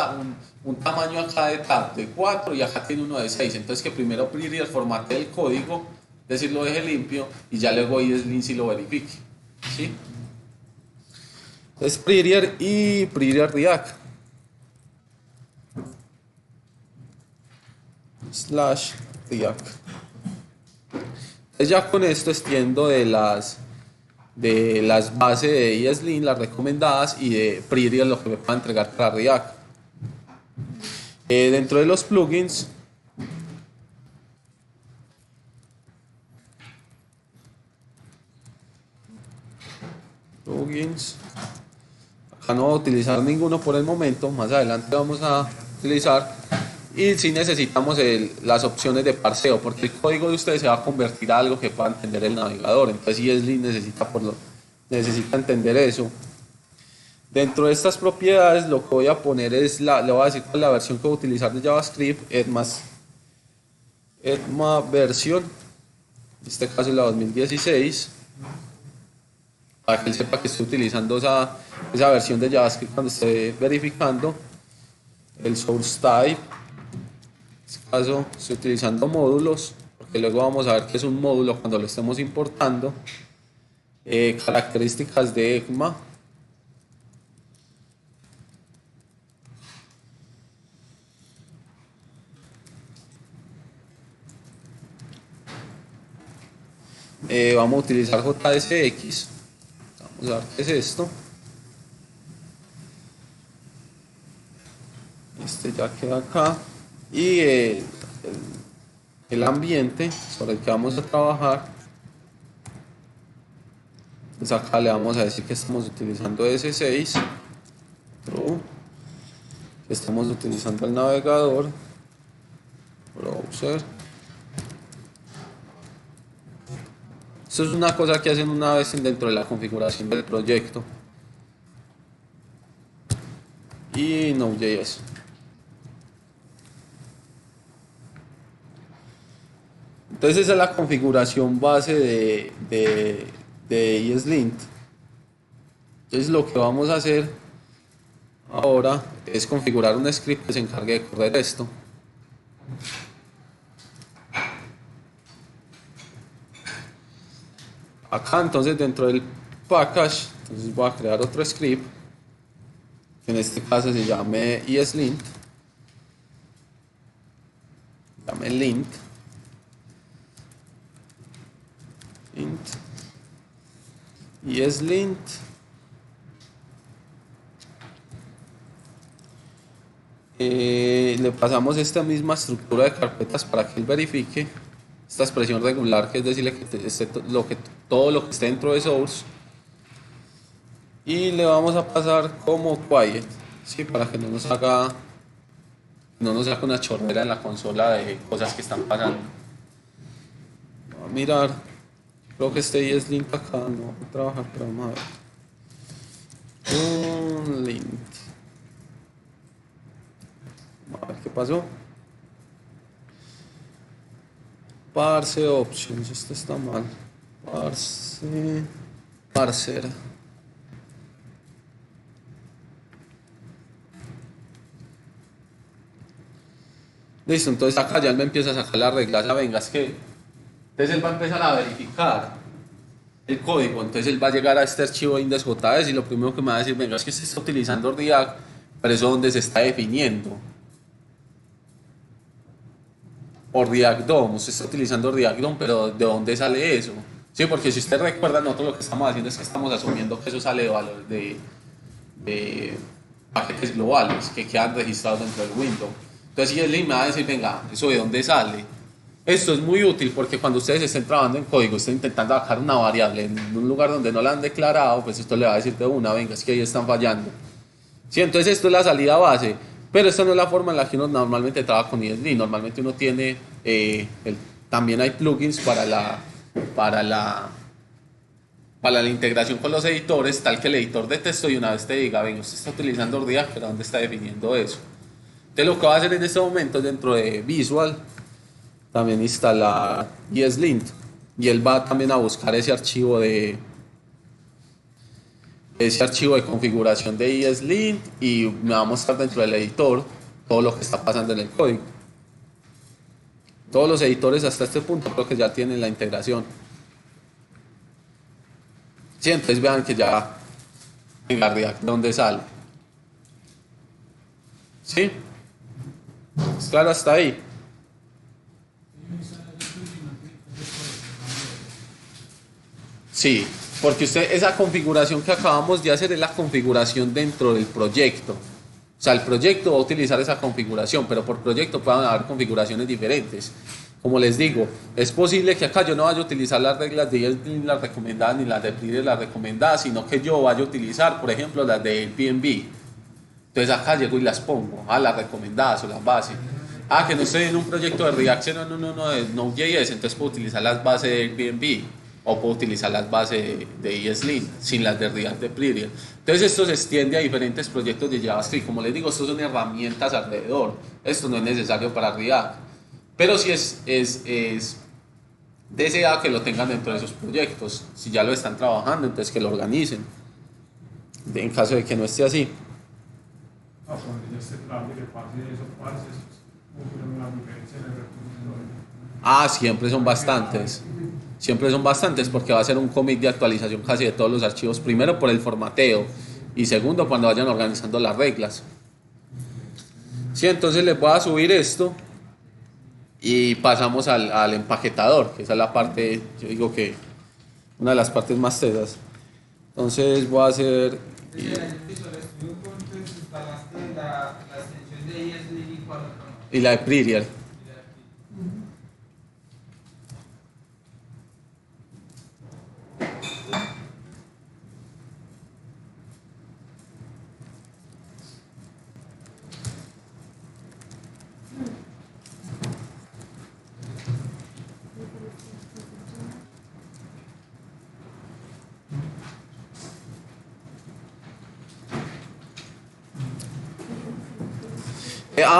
tamaño acá de tab de 4 y acá tiene uno de 6. Entonces que primero prettier formatee el código, es decir, lo deje limpio y ya luego ESLint si lo verifique. ¿Sí? Entonces prettier y prettier React. /React. Entonces ya con esto extiendo de las bases de ESLint, las recomendadas, y de prettier lo que me pueda entregar para React. Dentro de los plugins, acá no voy a utilizar ninguno por el momento, más adelante vamos a utilizar. Y si necesitamos las opciones de parseo, porque el código de ustedes se va a convertir a algo que pueda entender el navegador. Entonces ESLint necesita entender eso. Dentro de estas propiedades lo que voy a poner es, le voy a decir cuál es la versión que voy a utilizar de JavaScript, ETMA versión, en este caso es la 2016, para que él sepa que estoy utilizando esa versión de JavaScript cuando esté verificando. El source type, en este caso estoy utilizando módulos, porque luego vamos a ver qué es un módulo cuando lo estemos importando. Características de ECMA. Vamos a utilizar JSX. Vamos a ver qué es esto. Este ya queda acá. Y el ambiente sobre el que vamos a trabajar Entonces acá le vamos a decir que estamos utilizando S6, true, que estamos utilizando el navegador, browser. Esto es una cosa que hacen una vez dentro de la configuración del proyecto. Y Node.js. Entonces esa es la configuración base de ESLint. Entonces lo que vamos a hacer ahora es configurar un script que se encargue de correr esto. Acá entonces dentro del package, entonces voy a crear otro script, que en este caso se llame ESLint, llame lint, ESLint, le pasamos esta misma estructura de carpetas para que él verifique esta expresión regular, que es decirle que todo lo que esté dentro de source, y le vamos a pasar como quiet, ¿sí? Para que no nos haga una chorrera en la consola de cosas que están pasando. Voy a mirar, creo que este ESLint acá no va a trabajar, pero vamos a ver. Un lint. A ver qué pasó. Parse options, esto está mal. Parser. Listo, entonces acá ya él me empieza a sacar las reglas. Ya venga, es que entonces él va a empezar a verificar el código. Entonces él va a llegar a este archivo index.js y lo primero que me va a decir, venga, es que usted está utilizando React, pero eso es donde se está definiendo. O React DOM, usted está utilizando React DOM, pero ¿de dónde sale eso? Sí, porque si usted recuerda, nosotros lo que estamos haciendo es que estamos asumiendo que eso sale de valores de paquetes globales que quedan registrados dentro del window. Entonces, si él me va a decir, venga, ¿eso de dónde sale? Esto es muy útil porque cuando ustedes estén trabajando en código, estén intentando sacar una variable en un lugar donde no la han declarado, pues esto le va a decir de una, venga, es que ahí están fallando. Sí, entonces esto es la salida base. Pero esta no es la forma en la que uno normalmente trabaja con ESLint. Normalmente uno tiene, también hay plugins para la integración con los editores, tal que el editor de texto y una vez te diga, venga, usted está utilizando React, pero ¿dónde está definiendo eso? Entonces lo que va a hacer en este momento dentro de Visual, también instalar ESLint. Y él va también a buscar ese archivo de configuración de ESLint y me va a mostrar dentro del editor todo lo que está pasando en el código. Todos los editores hasta este punto creo que ya tienen la integración. Sí, entonces vean que ya en la React de dónde sale. ¿Sí? ¿Es claro hasta ahí? Sí, porque esa configuración que acabamos de hacer es la configuración dentro del proyecto. O sea, el proyecto va a utilizar esa configuración, pero por proyecto pueden haber configuraciones diferentes. Como les digo, es posible que acá yo no vaya a utilizar las reglas de ESLint, las recomendadas, ni las de Pride, las recomendadas, sino que yo vaya a utilizar, por ejemplo, las de Airbnb. Entonces acá llego y las pongo, las recomendadas o las bases. Que no estoy en un proyecto de React, no, de Node.js, entonces puedo utilizar las bases de Airbnb. O puedo utilizar las bases de ESLint sin las de React de Pride. Entonces esto se extiende a diferentes proyectos de JavaScript. Como les digo, estos son herramientas alrededor. Esto no es necesario para React. Pero sí es deseado que lo tengan dentro de sus proyectos. Si ya lo están trabajando, entonces que lo organicen. En caso de que no esté así. Cuando ya esté claro que pase eso, una diferencia en el recurso. Siempre son bastantes. Siempre son bastantes porque va a ser un commit de actualización casi de todos los archivos. Primero por el formateo y segundo cuando vayan organizando las reglas. Sí, entonces les voy a subir esto y pasamos al empaquetador, que esa es la parte, yo digo que una de las partes más tesas. Entonces voy a hacer... Y la de Pririal.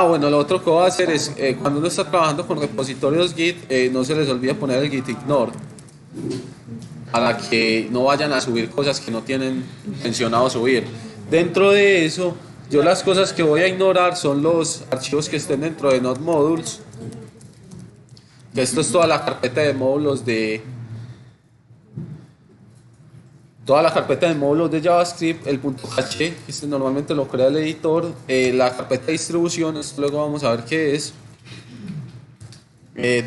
Bueno, lo otro que voy a hacer es, cuando uno está trabajando con repositorios Git, no se les olvide poner el Git ignore para que no vayan a subir cosas que no tienen intencionado subir. Dentro de eso, yo las cosas que voy a ignorar son los archivos que estén dentro de Node Modules, que esto es toda la carpeta de módulos de JavaScript, el .cache, que este normalmente lo crea el editor, la carpeta de distribución, esto luego vamos a ver qué es,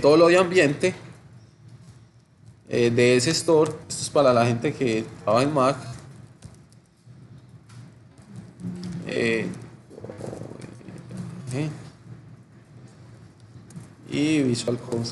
todo lo de ambiente, DS Store, esto es para la gente que trabaja en Mac, y Visual Code.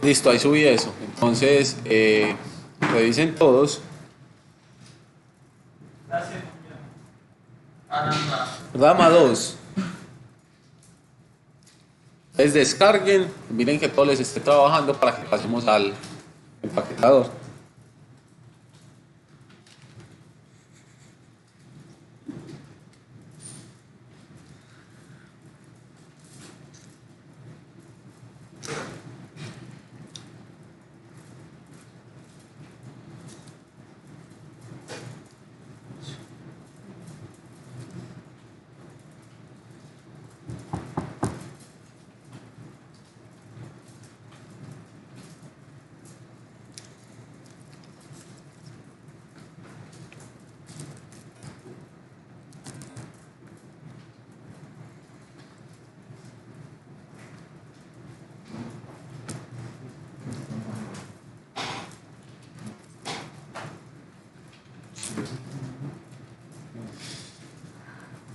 Listo, ahí subí eso. Entonces, revisen todos. Rama 2. Entonces descarguen, miren que todo les esté trabajando para que pasemos al empaquetador.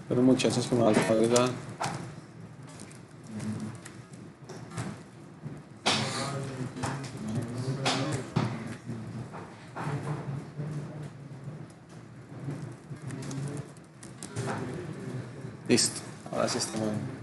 Pero muchachos que me van a agregar. Listo, ahora sí está bien.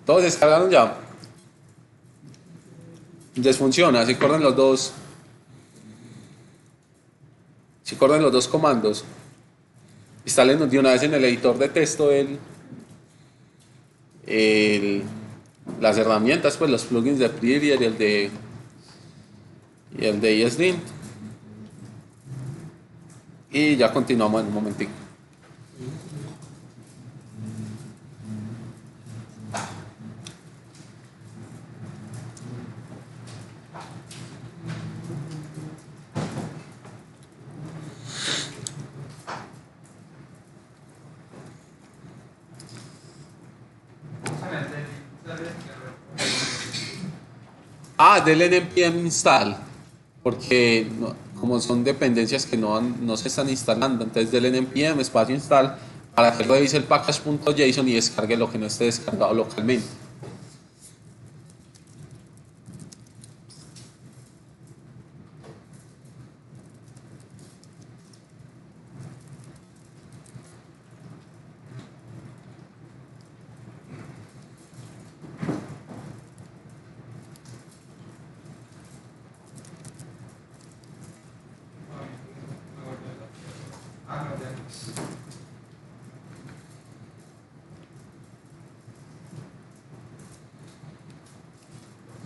¿Todos descargaron ya? Desfunciona, si corren los dos. Si corren los dos comandos. Instálenlos de una vez en el editor de texto las herramientas, pues los plugins de Prettier y el de ESLint. Y ya continuamos en un momentico. Del npm install, porque como son dependencias que no se están instalando, entonces del npm espacio install para que revise el package.json y descargue lo que no esté descargado localmente.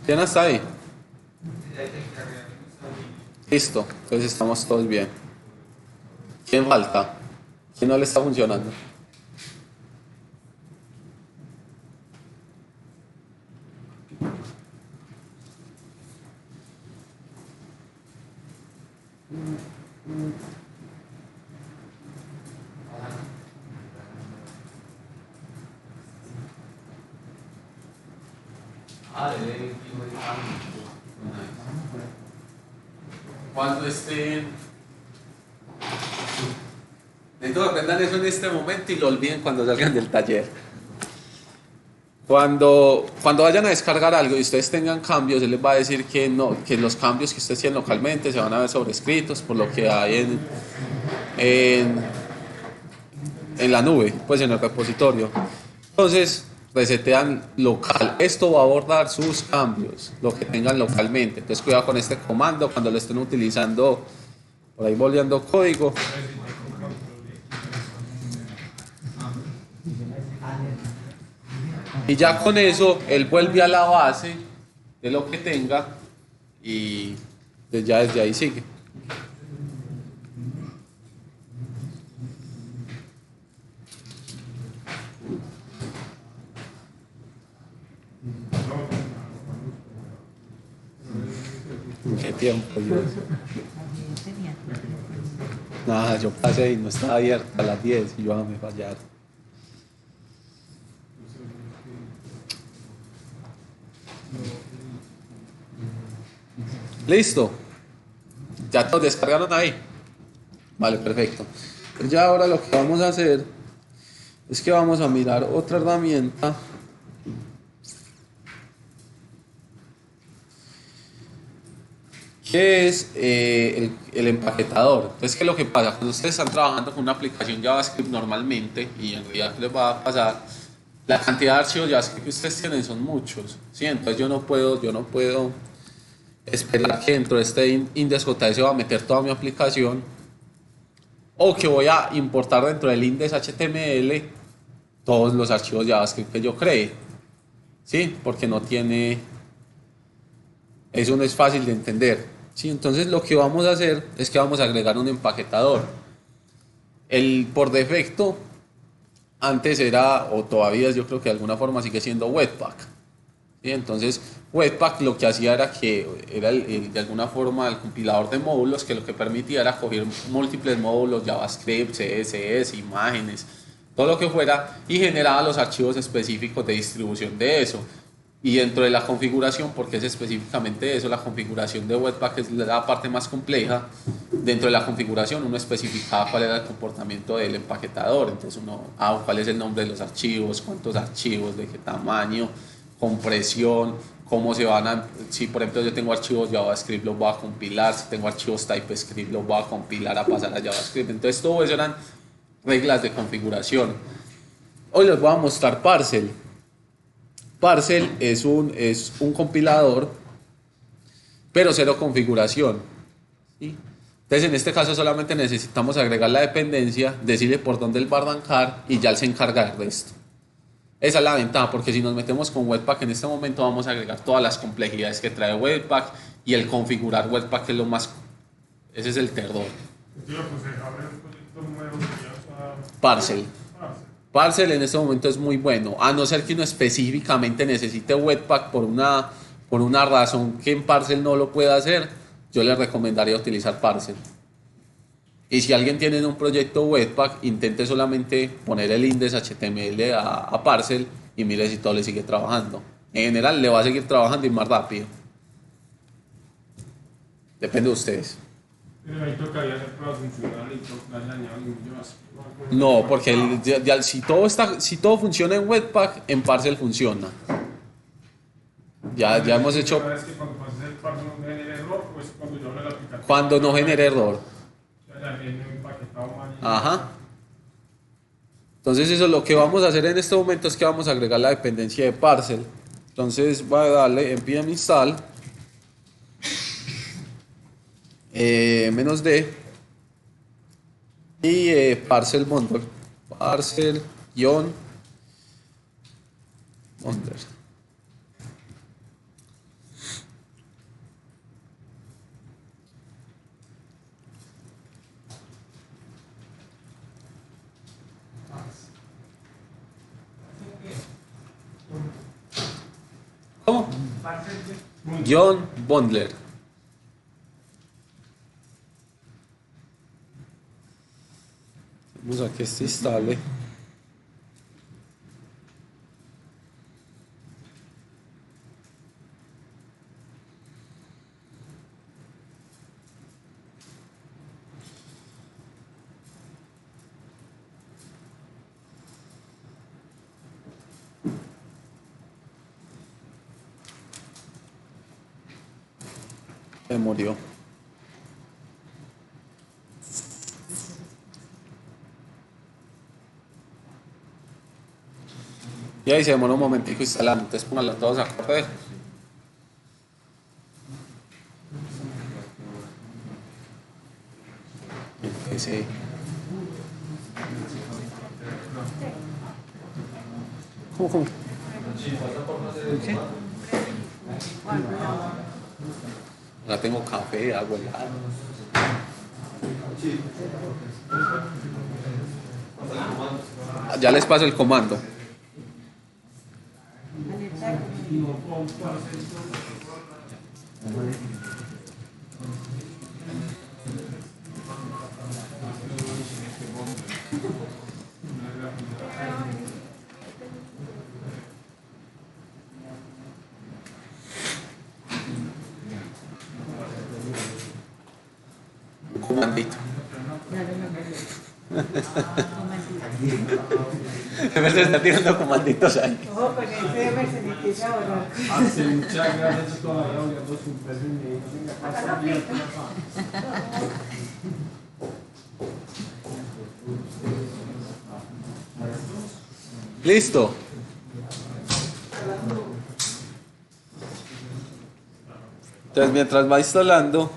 ¿Quién está ahí? Listo, entonces estamos todos bien. ¿Quién falta? ¿Quién no le está funcionando? Cuando estén, necesito que aprendan eso en este momento y lo olviden cuando salgan del taller. Cuando vayan a descargar algo y ustedes tengan cambios, él les va a decir que no, que los cambios que ustedes tienen localmente se van a ver sobrescritos por lo que hay en la nube, pues en el repositorio. Entonces resetean local. Esto va a abordar sus cambios, lo que tengan localmente. Entonces cuidado con este comando cuando lo estén utilizando por ahí boleando código. Y ya con eso él vuelve a la base de lo que tenga y pues ya desde ahí sigue. ¿Qué tiempo, Dios? Nada, yo pasé y no estaba abierto a las 10 y yo a me fallar. Listo. Ya todos descargaron ahí. Vale, perfecto. Pues ya ahora lo que vamos a hacer es que vamos a mirar otra herramienta que es el empaquetador. Entonces, ¿qué es lo que pasa? Cuando ustedes están trabajando con una aplicación JavaScript normalmente, y en realidad les va a pasar, la cantidad de archivos JavaScript que ustedes tienen son muchos, ¿sí? Entonces yo no puedo esperar que dentro de este index.js va a meter toda mi aplicación, o que voy a importar dentro del index.html todos los archivos JavaScript que yo cree, ¿sí? Porque no tiene, eso no es fácil de entender, ¿sí? Entonces lo que vamos a hacer es que vamos a agregar un empaquetador. Por defecto, antes era, o todavía yo creo que de alguna forma sigue siendo Webpack, ¿sí? Entonces Webpack lo que hacía era que era de alguna forma el compilador de módulos, que lo que permitía era coger múltiples módulos, JavaScript, CSS, imágenes, todo lo que fuera, y generaba los archivos específicos de distribución de eso. Y dentro de la configuración, porque es específicamente eso, la configuración de Webpack es la parte más compleja. Dentro de la configuración uno especificaba cuál era el comportamiento del empaquetador. Entonces cuál es el nombre de los archivos, cuántos archivos, de qué tamaño, compresión, cómo se van a, si por ejemplo yo tengo archivos JavaScript los voy a compilar, si tengo archivos TypeScript los voy a compilar a pasar a JavaScript. Entonces todo eso eran reglas de configuración. Hoy les voy a mostrar Parcel. Parcel es un compilador, pero cero configuración, ¿sí? Entonces en este caso solamente necesitamos agregar la dependencia, decirle por dónde él va a arrancar y ya él se encarga del resto. Esa es la ventaja, porque si nos metemos con Webpack en este momento vamos a agregar todas las complejidades que trae Webpack, y el configurar Webpack es lo más, ese es el terror. Parcel. Parcel en este momento es muy bueno, a no ser que uno específicamente necesite Webpack por una razón que en Parcel no lo pueda hacer, yo les recomendaría utilizar Parcel. Y si alguien tiene un proyecto Webpack, intente solamente poner el index.html a Parcel y mire si todo le sigue trabajando. En general le va a seguir trabajando y más rápido. Depende de ustedes. Pero ahí tocaría hacer pruebas funcionales y tocaría añadir un JavaScript. No, porque si todo funciona en Webpack, en Parcel funciona. Ya hemos hecho Es que cuando pases el parse no genera error, pues cuando yo abro la aplicación. cuando no genere error. Ya viene empaquetado mal. Ajá. Entonces eso lo que vamos a hacer en este momento es que vamos a agregar la dependencia de Parcel. Entonces voy a darle npm install -d y parcel bundle. Parcel-bundle. ¿Cómo? Guión bundler. Vamos a que este instale. Se murió. Y ahí se demora un momentico instalando, entonces pónganlo todos a correr. Sí. ¿Cómo? ¿Qué? Ahora tengo café, agua helada. Ya les paso el comando. Comandito. Emerson está tirando comanditos ahí. Ojo, con ese Emerson empieza a orar. Muchas gracias todavía obligando su peso y me venga, pasa bien. Listo. Entonces mientras va instalando,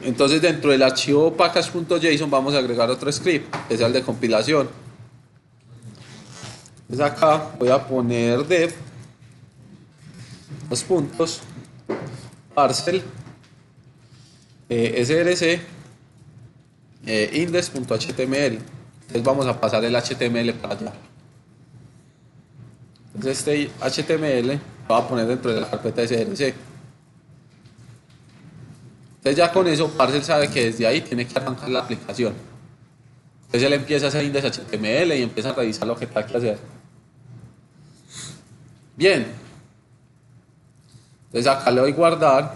entonces dentro del archivo package.json vamos a agregar otro script, que es el de compilación. Entonces acá voy a poner dev, dos puntos, parcel, src, index.html. Entonces vamos a pasar el HTML para allá. Entonces este HTML lo voy a poner dentro de la carpeta src. Entonces ya con eso Parcel sabe que desde ahí tiene que arrancar la aplicación. Entonces él empieza a hacer index.html y empieza a revisar lo que está que hacer. Bien. Entonces acá le doy guardar.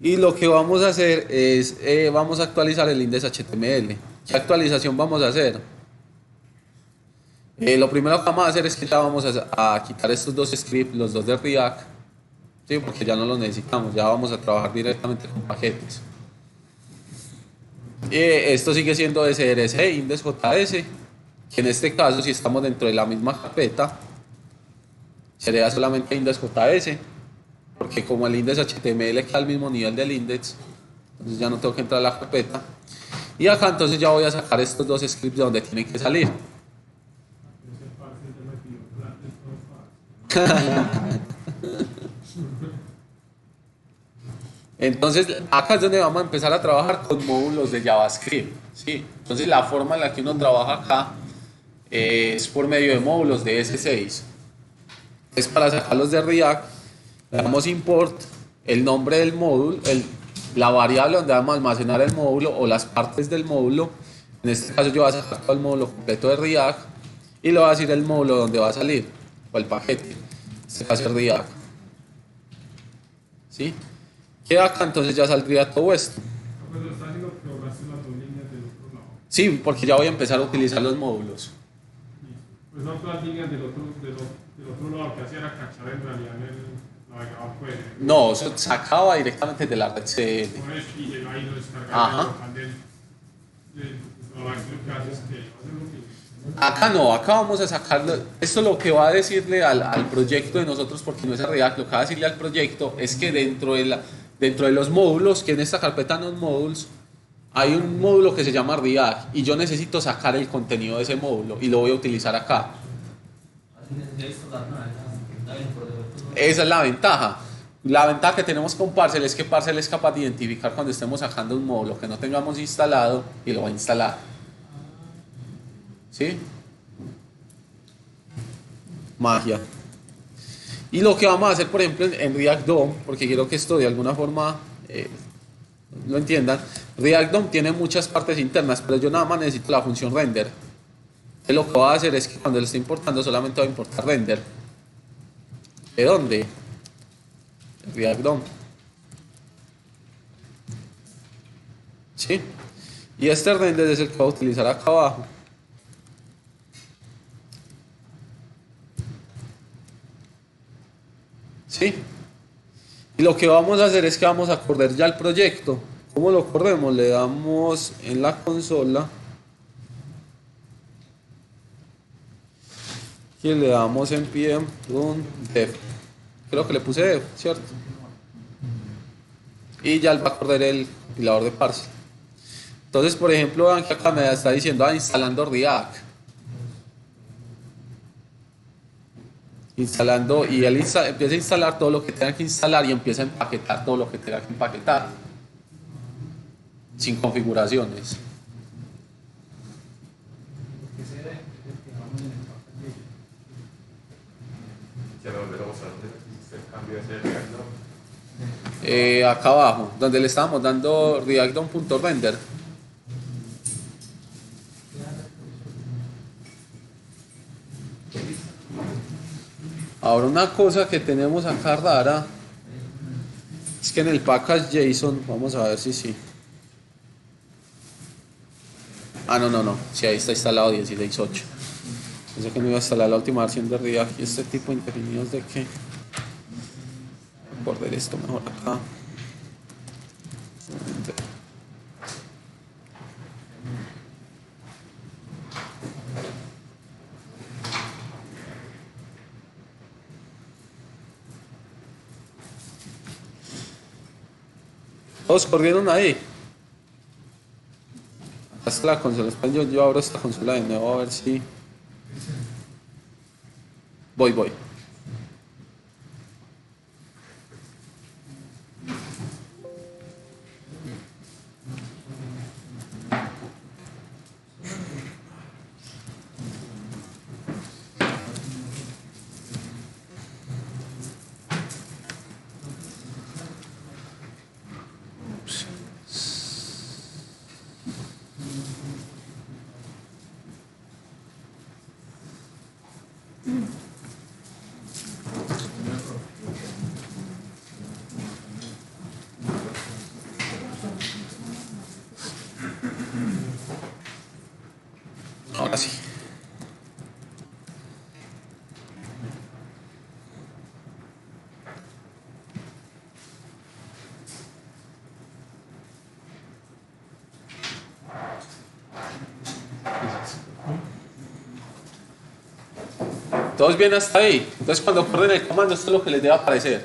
Y lo que vamos a hacer es, vamos a actualizar el index.html. ¿Qué actualización vamos a hacer? Lo primero que vamos a hacer es que ya vamos a quitar estos dos scripts, los dos de React. Sí, porque ya no los necesitamos, ya vamos a trabajar directamente con paquetes. Esto sigue siendo src index.js, que en este caso, si estamos dentro de la misma carpeta, sería solamente index.js, porque como el index.html queda al mismo nivel del index, entonces ya no tengo que entrar a la carpeta. Y acá entonces ya voy a sacar estos dos scripts de donde tienen que salir. Entonces acá es donde vamos a empezar a trabajar con módulos de JavaScript, ¿sí? Entonces la forma en la que uno trabaja acá es por medio de módulos de S6. Es para sacarlos de React, le damos import, el nombre del módulo, la variable donde vamos a almacenar el módulo o las partes del módulo. En este caso yo voy a sacar todo el módulo completo de React y le voy a decir el módulo donde va a salir, o el paquete, en este caso es React, ¿sí? que acá entonces ya saldría todo esto. Pues lo está haciendo que borraste las dos líneas del otro lado. Sí, porque ya voy a empezar a utilizar los módulos. Pues no todas las líneas del otro lado que hacía era cachar en realidad en el navegador. Pues, No, eso sacaba directamente de la red CL. por eso, y llega ahí lo descarga Ajá. local del lo que hace es que hace lo mismo. Acá no, acá vamos a sacarlo. Esto lo que va a decirle al proyecto de nosotros, porque no es el React, lo que va a decirle al proyecto es que dentro de los módulos, que en esta carpeta no módulos, hay un módulo que se llama React y yo necesito sacar el contenido de ese módulo y lo voy a utilizar acá. Esa es la ventaja. La ventaja que tenemos con Parcel es que Parcel es capaz de identificar cuando estemos sacando un módulo que no tengamos instalado y lo va a instalar. ¿Sí? Magia. Y lo que vamos a hacer, por ejemplo, en React DOM, porque quiero que esto de alguna forma lo entiendan. React DOM tiene muchas partes internas, pero yo nada más necesito la función render. Entonces lo que voy a hacer es que cuando lo esté importando solamente voy a importar render. ¿De dónde? De React DOM. ¿Sí? Y este render es el que voy a utilizar acá abajo. ¿Sí? Y lo que vamos a hacer es que vamos a correr ya el proyecto. ¿Cómo lo corremos? Le damos en la consola y le damos npm run dev. Creo que le puse dev, ¿cierto? Y ya él va a correr el compilador de parse. Entonces, por ejemplo, vean que acá me está diciendo instalando React. Instalando, y él empieza a instalar todo lo que tenga que instalar y empieza a empaquetar todo lo que tenga que empaquetar sin configuraciones. Acá abajo, donde le estábamos dando react.render. Ahora una cosa que tenemos acá rara es que en el package JSON, vamos a ver si sí. Ah, no, sí, ahí está instalado 16.8. Pensé que no iba a instalar la última versión de React y este tipo de indefinidos de que borrar esto mejor acá. Todos corrieron ahí. Acá está la consola. Esperen, yo abro esta consola de nuevo a ver si. Voy. Ahora sí. ¿Todos bien hasta ahí? Entonces cuando corren el comando esto es lo que les debe aparecer.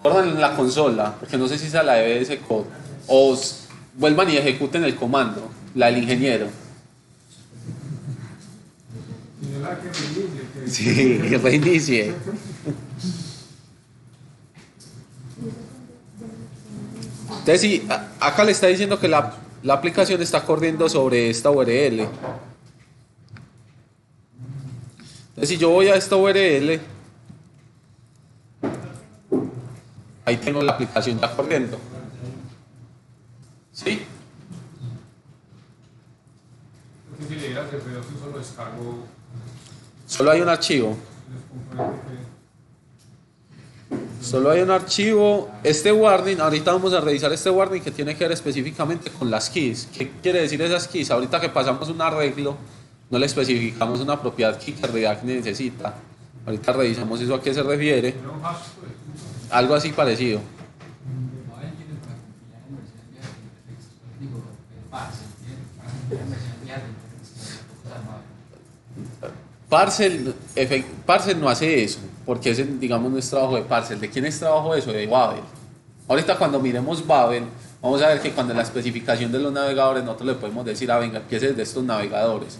Corran en la consola, porque no sé si esa la debe de ese code. O vuelvan y ejecuten el comando, la del ingeniero. Y la que reinicie, que Sí, que reinicie. Entonces, sí, acá le está diciendo que la aplicación está corriendo sobre esta URL. Entonces, si yo voy a esta URL, ahí tengo la aplicación ya corriendo. ¿Sí? si le dieras RF2 solo descargo Solo hay un archivo. los componentes Solo hay un archivo. Este warning, ahorita vamos a revisar este warning que tiene que ver específicamente con las keys. ¿Qué quiere decir esas keys? Ahorita que pasamos un arreglo, no le especificamos una propiedad key que React necesita. Ahorita revisamos eso a qué se refiere. que un hash, pues. Algo así parecido. Parcel no hace eso, porque ese, digamos, no es trabajo de Parcel. ¿De quién es trabajo eso? De Babel. Ahorita cuando miremos Babel, vamos a ver que cuando en la especificación de los navegadores nosotros le podemos decir, venga, empiece de estos navegadores.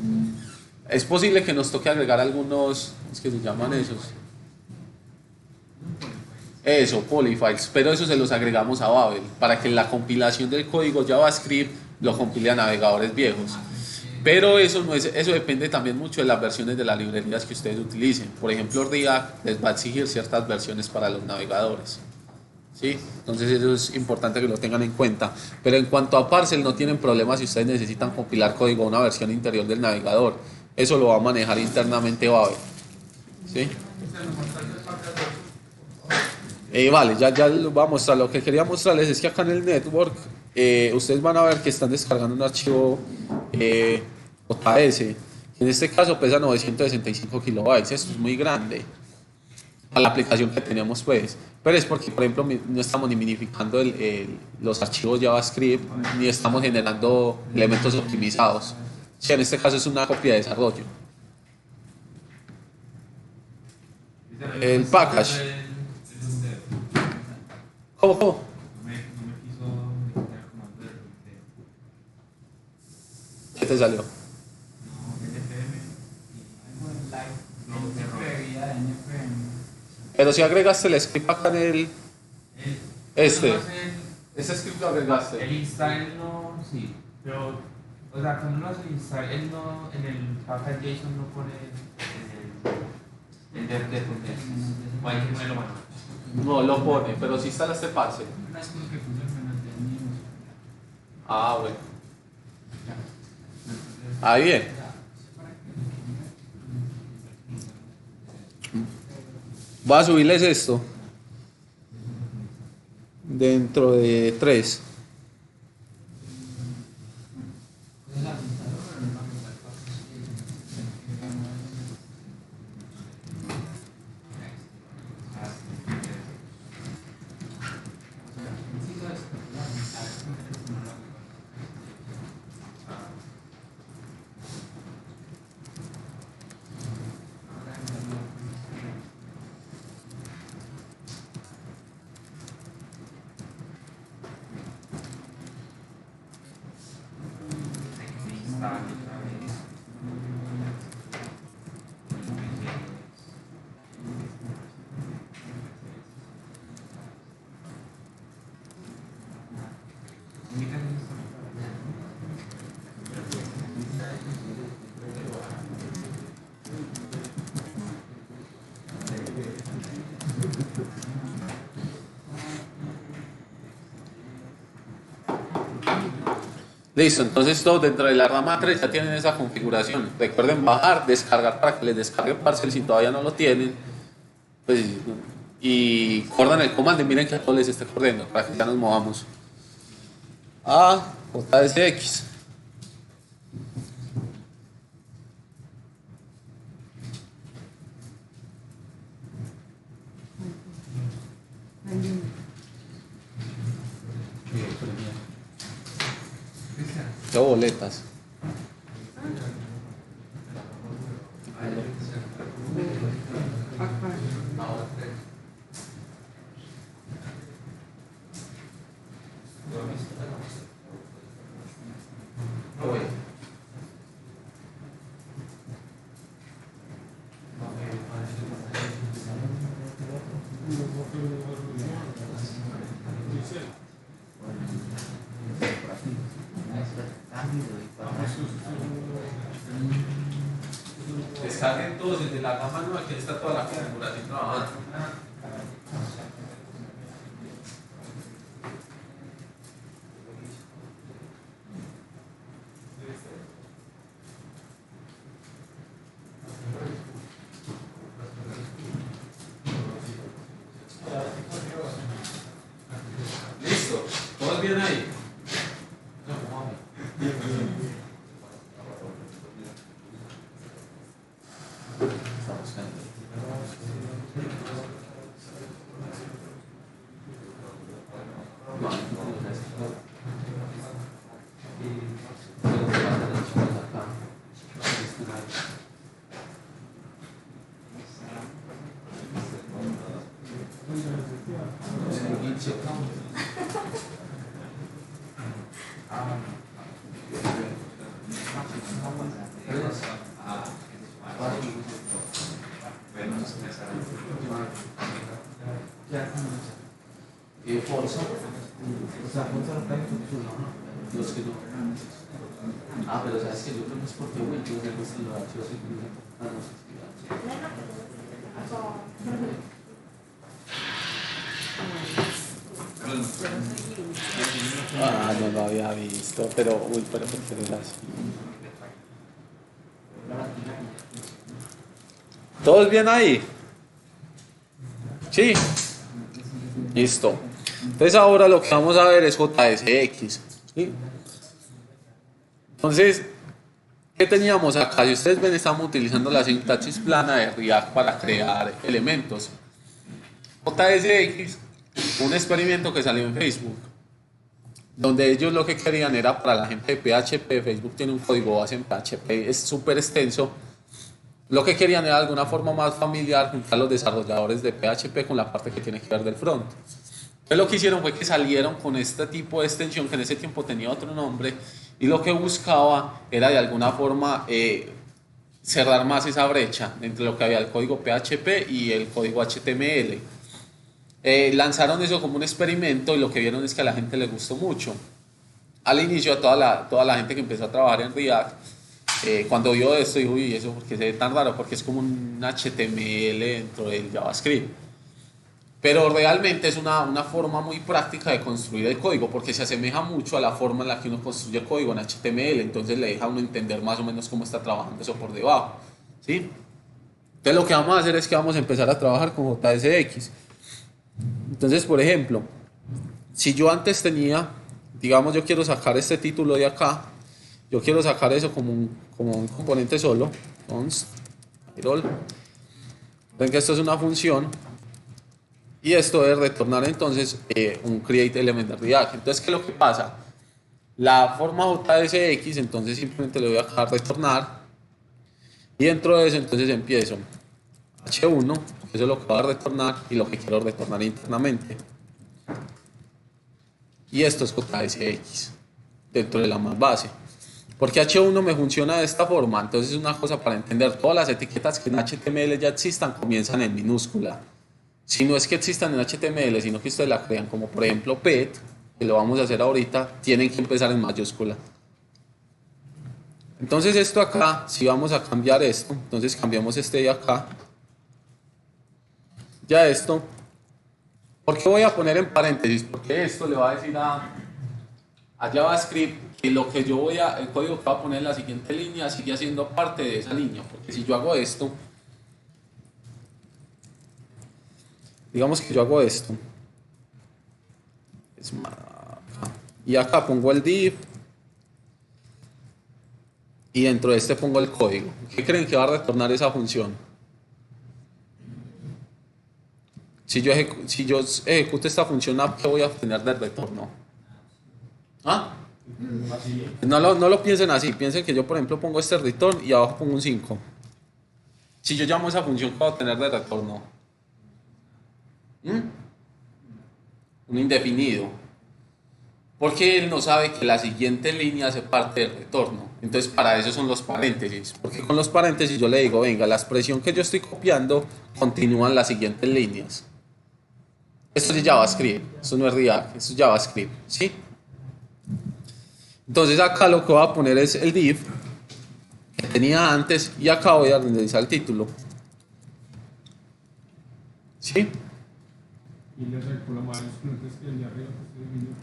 Es posible que nos toque agregar algunos, es que se llaman esos. Eso, polyfiles, pero eso se los agregamos a Babel, para que la compilación del código JavaScript lo compile a navegadores viejos. Pero eso, no es, eso depende también mucho de las versiones de las librerías que ustedes utilicen. Por ejemplo, React les va a exigir ciertas versiones para los navegadores. ¿Sí? Entonces eso es importante que lo tengan en cuenta. Pero en cuanto a Parcel, no tienen problema si ustedes necesitan compilar código a una versión interior del navegador. Eso lo va a manejar internamente Babel. ¿Sí? Vale, ya lo voy a mostrar. Lo que quería mostrarles es que acá en el network ustedes van a ver que están descargando un archivo JS. En este caso pesa 965 kilobytes. Esto es muy grande para la aplicación que tenemos, pues. Pero es porque, por ejemplo, no estamos ni minificando los archivos JavaScript ni estamos generando elementos optimizados. Sí, en este caso es una copia de desarrollo. El package. ¿Cómo? ¿Qué te salió? Pero si agregaste el script acá en el... Ese script lo agregaste. El install no, sí, pero, o sea, cuando uno hace el install, él no, en el package JSON no pone el dev o hay que ponerlo manual. No lo pone, pero si instalaste Parcel. Ah, bueno. Ahí bien. Voy a subirles esto dentro de 3. Listo, entonces todos dentro de la rama 3 ya tienen esa configuración. Recuerden bajar, descargar para que les descargue Parcel si todavía no lo tienen. Pues, y corran el comando y miren que a todos les esté corriendo para que ya nos movamos a JSX. ¿Qué boletas? Descarguen todos desde la gama nueva, que está toda la configuración trabajando. bien ahí? Forza, o sea, Forza no cae en los que no. Ah, pero sabes que yo creo que es porque Windows ya no se lo ha hecho así como no sé No lo había visto, pero uy, pero ¿por qué era así? ¿Todos bien ahí? Sí. Listo. Entonces ahora lo que vamos a ver es JSX. ¿Sí? Entonces, ¿qué teníamos acá? Si ustedes ven, estamos utilizando la sintaxis plana de React para crear elementos. JSX, un experimento que salió en Facebook, donde ellos lo que querían era para la gente de PHP. Facebook tiene un código base en PHP, es súper extenso. Lo que querían era de alguna forma más familiar juntar a los desarrolladores de PHP con la parte que tiene que ver del front. Entonces lo que hicieron fue que salieron con este tipo de extensión que en ese tiempo tenía otro nombre y lo que buscaba era de alguna forma cerrar más esa brecha entre lo que había el código PHP y el código HTML. Lanzaron eso como un experimento y lo que vieron es que a la gente le gustó mucho. Al inicio a toda la gente que empezó a trabajar en React, cuando vio esto dijo, uy, ¿eso por qué se ve tan raro? Porque es como un HTML dentro del JavaScript. Pero realmente es una forma muy práctica de construir el código porque se asemeja mucho a la forma en la que uno construye el código en HTML, entonces le deja a uno entender más o menos cómo está trabajando eso por debajo, ¿sí? Entonces lo que vamos a hacer es que vamos a empezar a trabajar con JSX. Entonces, por ejemplo, si yo antes tenía, digamos, yo quiero sacar este título de acá, yo quiero sacar eso como un componente solo, const, title. Ven que esto es una función y esto debe retornar entonces un create element de React. Entonces, ¿qué es lo que pasa? La forma JSX, entonces simplemente le voy a dejar retornar y dentro de eso entonces empiezo H1, eso es lo que va a retornar y lo que quiero retornar internamente. Y esto es JSX dentro de la más base. Porque H1 me funciona de esta forma, entonces es una cosa para entender, todas las etiquetas que en HTML ya existan comienzan en minúscula. Si no es que existan en HTML, sino que ustedes la crean, como por ejemplo pet, que lo vamos a hacer ahorita, tienen que empezar en mayúscula. Entonces esto acá, si vamos a cambiar esto, entonces cambiamos este de acá. Ya esto, ¿por qué voy a poner en paréntesis? Porque esto le va a decir a JavaScript que lo que yo el código que va a poner en la siguiente línea sigue siendo parte de esa línea, porque si yo hago esto, digamos que yo hago esto, y acá pongo el div, y dentro de este pongo el código. ¿Qué creen que va a retornar esa función? Si yo ejecuto esta función, ¿qué voy a obtener del retorno? ¿Ah? No lo piensen así, piensen que yo por ejemplo pongo este return y abajo pongo un 5. Si yo llamo esa función, ¿qué va a obtener de retorno? Un indefinido. Porque él no sabe que la siguiente línea hace parte del retorno. Entonces para eso son los paréntesis. Porque con los paréntesis yo le digo, venga, la expresión que yo estoy copiando continúa en las siguientes líneas. Esto es JavaScript, esto no es React, esto es JavaScript, ¿sí? Entonces acá lo que voy a poner es el div que tenía antes y acá voy a renderizar el título. ¿Sí? Y le recula más los componentes que el de arriba que usted definió.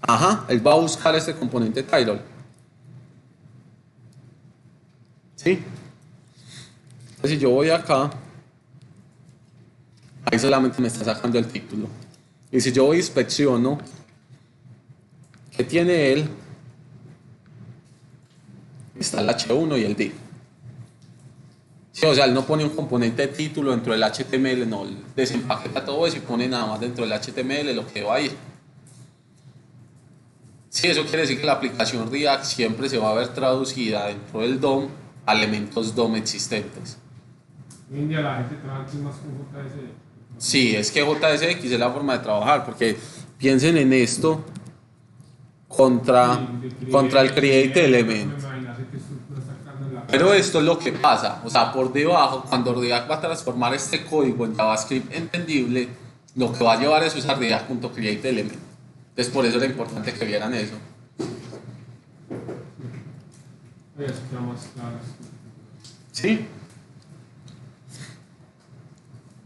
Ajá, él va a buscar este componente title. ¿Sí? Entonces si yo voy acá, ahí solamente me está sacando el título. Y si yo voy y inspecciono, que tiene él, está el H1 y el div. Sí, o sea, él no pone un componente de título dentro del HTML, no, él desempaqueta todo eso y pone nada más dentro del HTML lo que va a ir. Sí, eso quiere decir que la aplicación React siempre se va a ver traducida dentro del DOM a elementos DOM existentes. Hoy en día la gente trabaja más con JS. Sí, es que JSX es la forma de trabajar, porque piensen en esto contra el Create Element. Pero esto es lo que pasa, o sea, por debajo, cuando React va a transformar este código en JavaScript entendible, lo que va a llevar es usar React.create element. Entonces, por eso era importante que vieran eso. Sí.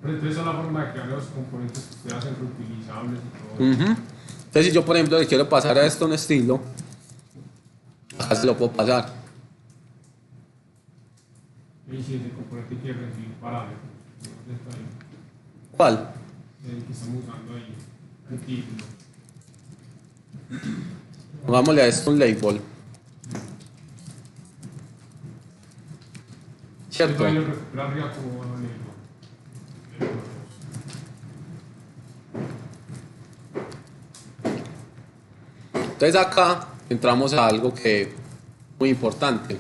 Pero entonces, esa es la forma de crear los componentes que ustedes hacen reutilizables y todo. Entonces, si yo, por ejemplo, le quiero pasar a esto un estilo, acá se lo puedo pasar. Y si ese componente quiere recibir parámetros, ¿dónde está ahí? ¿Cuál? El que estamos usando ahí, el título. Pongámosle a esto un label. ¿Cierto? Esto recuperar arriba como label. Entonces acá entramos a algo que muy importante.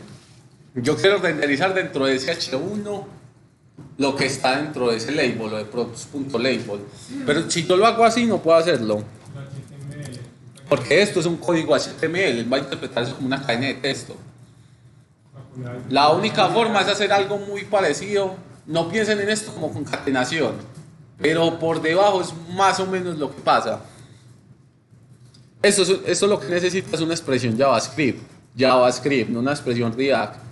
Yo quiero renderizar dentro de ese H1 lo que está dentro de ese label o de props.label. Pero si yo lo hago así no puedo hacerlo. Porque esto es un código HTML, va a interpretar eso como una cadena de texto. La única forma es hacer algo muy parecido. No piensen en esto como concatenación, pero por debajo es más o menos lo que pasa. Eso lo que necesita es una expresión JavaScript, no una expresión React.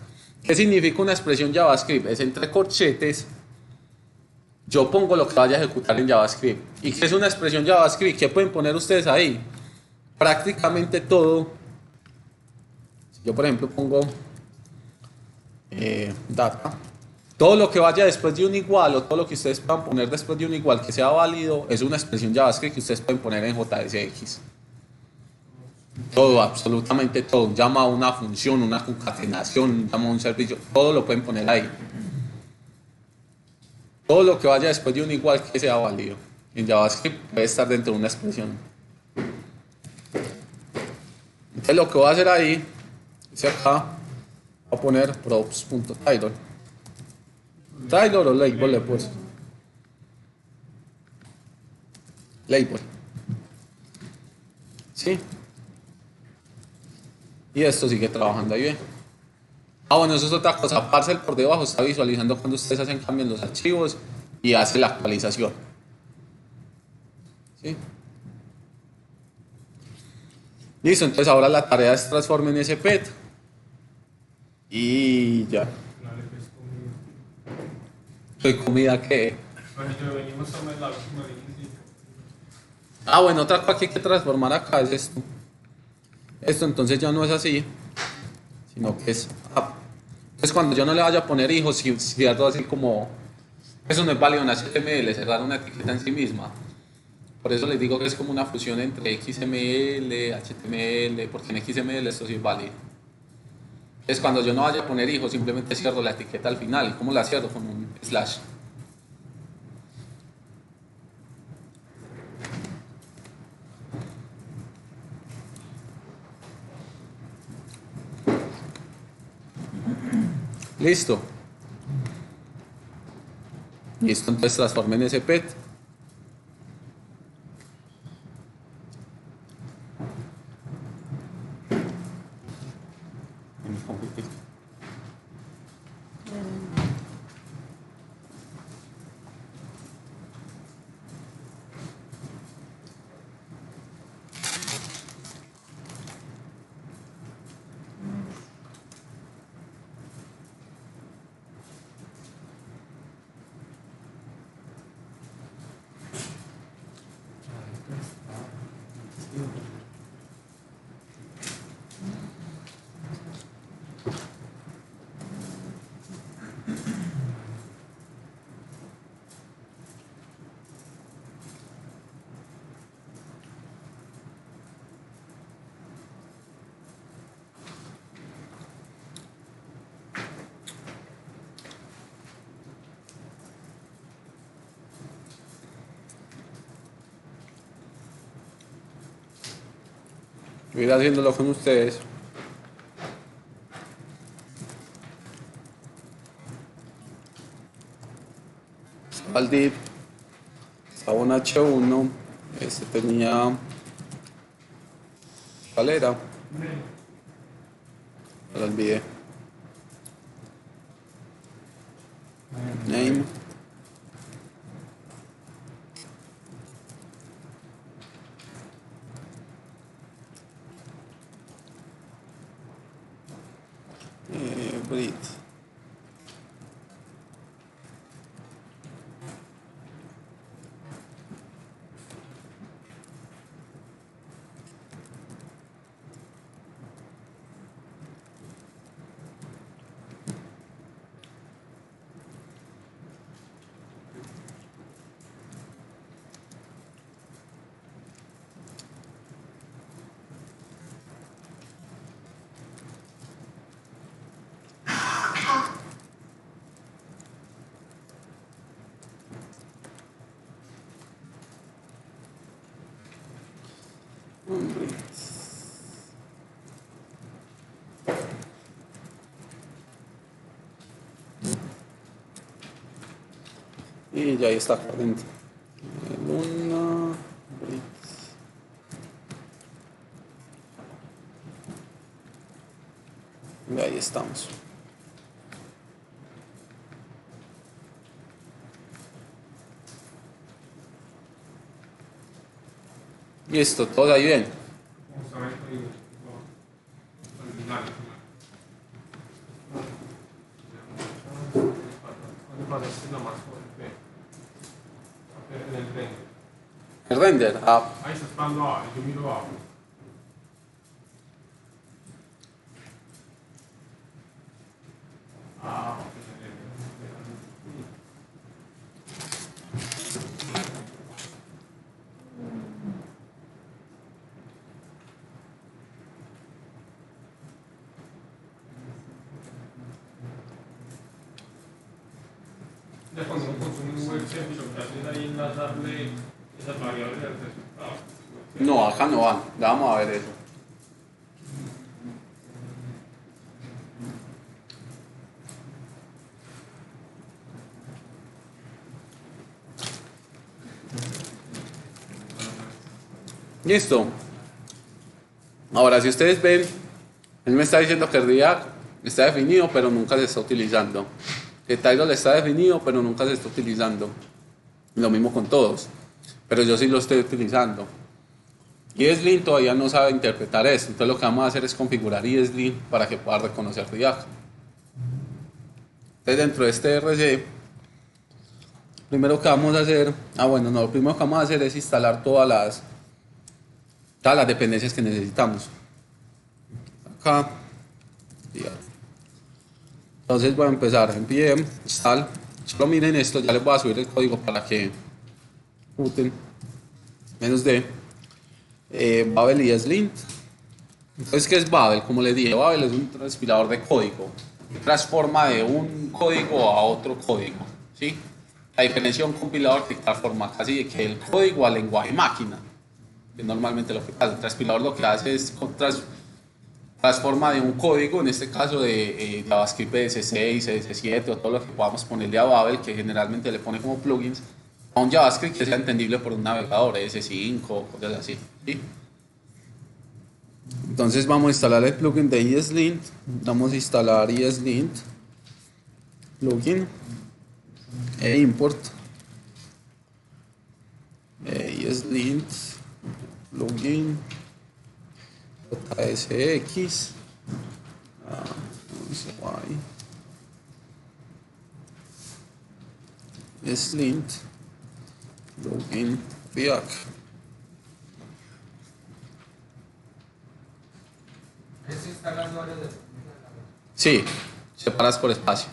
¿Qué significa una expresión JavaScript? Es entre corchetes. Yo pongo lo que vaya a ejecutar en JavaScript. ¿Y qué es una expresión JavaScript? ¿Qué pueden poner ustedes ahí? Prácticamente todo. Si yo, por ejemplo, pongo data, todo lo que vaya después de un igual o todo lo que ustedes puedan poner después de un igual que sea válido es una expresión JavaScript que ustedes pueden poner en JSX. Todo, absolutamente todo. Llama a una función, una concatenación, llama a un servicio, todo lo pueden poner ahí. Todo lo que vaya después de un igual que sea válido en JavaScript puede estar dentro de una expresión. Entonces lo que voy a hacer ahí es acá voy a poner props.title. Title o label le he puesto. Label. ¿Sí? Y esto sigue trabajando ahí bien. Bueno, eso es otra cosa. Parcel por debajo está visualizando cuando ustedes hacen cambios en los archivos y hace la actualización. ¿Sí? Listo, entonces ahora la tarea es transformen ese pet. Y ya. ¿Qué comida qué? Bueno, otra cosa que hay que transformar acá es esto. Esto entonces ya no es así, sino que es up. Entonces cuando yo no le vaya a poner hijos, si algo así como, eso no es válido en HTML, cerrar una etiqueta en sí misma. Por eso les digo que es como una fusión entre XML, HTML, porque en XML esto sí es válido. Entonces cuando yo no vaya a poner hijos, simplemente cierro la etiqueta al final. ¿Y cómo la cierro? Con un slash. Listo. Listo, entonces transformen ese pet. Voy a ir haciéndolo con ustedes. Estaba el div, estaba un H1, este tenía, ¿cuál era? Me lo olvidé. Name. Breathe. Y ya ahí está por dentro. Luna. Y ahí estamos. Listo, todo ahí bien. Vamos a ver el código original. ¿Dónde pasaste la más por el P? En el tren. El render. Ahí está esperando abajo, yo miro abajo. Ya cuando uno consume un web service, lo que hace es ahí enlazarle esas variables al resultado. No, acá no van. Ya vamos a ver eso. Listo. Ahora, si ustedes ven, él me está diciendo que React está definido, pero nunca se está utilizando. Que Tidal está definido, pero nunca se está utilizando. Lo mismo con todos. Pero yo sí lo estoy utilizando. ESLint todavía no sabe interpretar esto. Entonces lo que vamos a hacer es configurar ESLint para que pueda reconocer React. Entonces dentro de este RC, primero que vamos a hacer, lo primero que vamos a hacer es instalar todas las dependencias que necesitamos. Acá. Entonces voy a empezar npm install. Solo miren esto, ya les voy a subir el código para que ejecuten. Menos de Babel y ESLint. Entonces, ¿qué es Babel? Como les dije, Babel es un transpilador de código. Transforma de un código a otro código. ¿Sí? La diferencia de un compilador que transforma casi de que el código al lenguaje máquina. Que normalmente lo que pasa. El transpilador lo que hace es transforma de un código, en este caso de JavaScript CS6, CS7 o todo lo que podamos ponerle a Babel, que generalmente le pone como plugins, a un JavaScript que sea entendible por un navegador, S5 o cosas así. ¿Sí? Entonces vamos a instalar el plugin de ESLint, vamos a instalar ESLint, plugin, e import, ESLint, plugin, JSX, ESLint, plugin, React. ¿Es instalando varios de Sí, separas por espacio.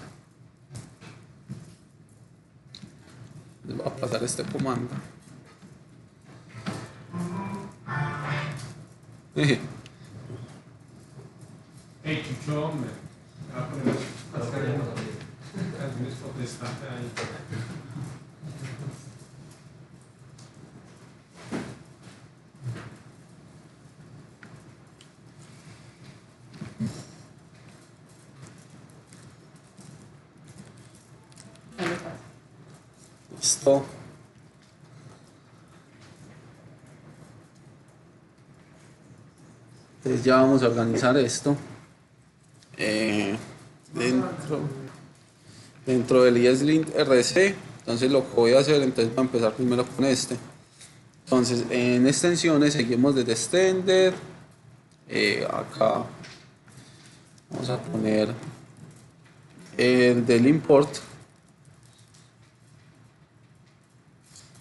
Les voy a pasar este comando. Hey, Chucho, hombre. Va a poner canciones protestantes ahí. Esto. Entonces ya vamos a organizar esto. Dentro, dentro del ESLint RC. Entonces lo que voy a hacer, entonces voy a empezar primero con este. Entonces en extensiones seguimos desde extended. Acá vamos a poner el del import.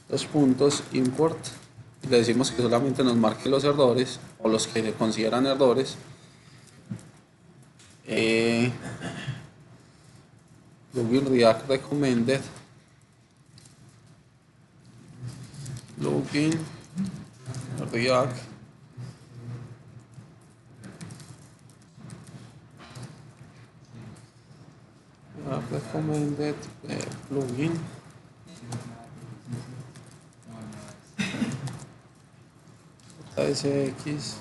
Dos puntos import. Le decimos que solamente nos marque los errores o los que se consideran errores. Plugin React Recommended. Plugin React Recommended plugin. JSX.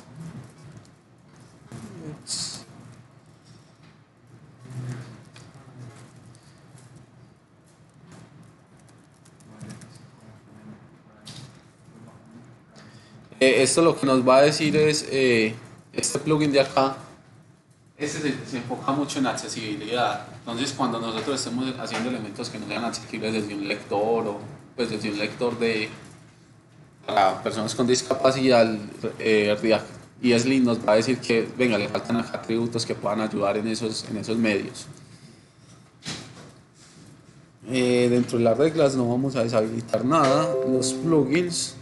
Esto lo que nos va a decir es, este plugin de acá, este se enfoca mucho en accesibilidad. Entonces cuando nosotros estemos haciendo elementos que no sean accesibles desde un lector o pues desde un lector para personas con discapacidad, React ESLint nos va a decir que venga, le faltan acá atributos que puedan ayudar en esos medios. Dentro de las reglas no vamos a deshabilitar nada. Los plugins.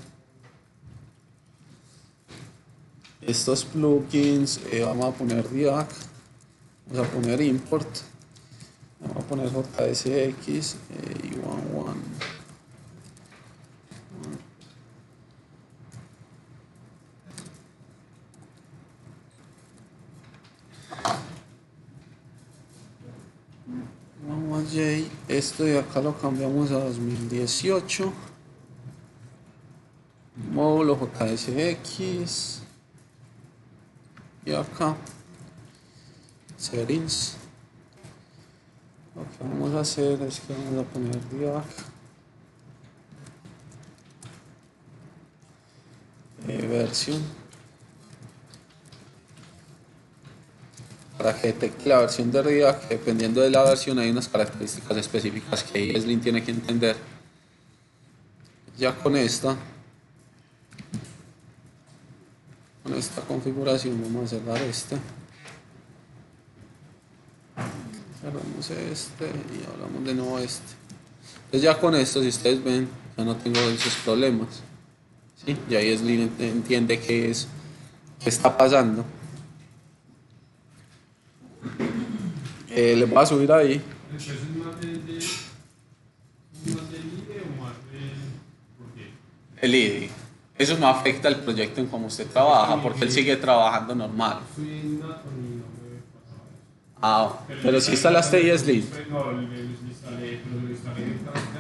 Estos plugins vamos a poner React, vamos a poner import, vamos a poner JSX y one. J, esto de acá lo cambiamos a 2018. Módulo JSX. Y acá, settings. Lo que vamos a hacer es que vamos a poner React. Versión. Para que detecte la versión de React, dependiendo de la versión hay unas características específicas que ESLint tiene que entender. Ya con esta configuración vamos a cerrar este. Cerramos este y hablamos de nuevo este. Entonces ya con esto, si ustedes ven, ya no tengo esos problemas. ¿Sí? Ya ESLint entiende qué está pasando. Les voy a subir ahí. ¿Es más de IDE o más de...? ¿Por qué? El IDE. Eso no afecta al proyecto en cómo usted trabaja, porque él sigue trabajando normal. Fui en Nato y no me pasaba eso. Ah, pero si instalaste ESLint. No, lo instalé, pero lo instalé directamente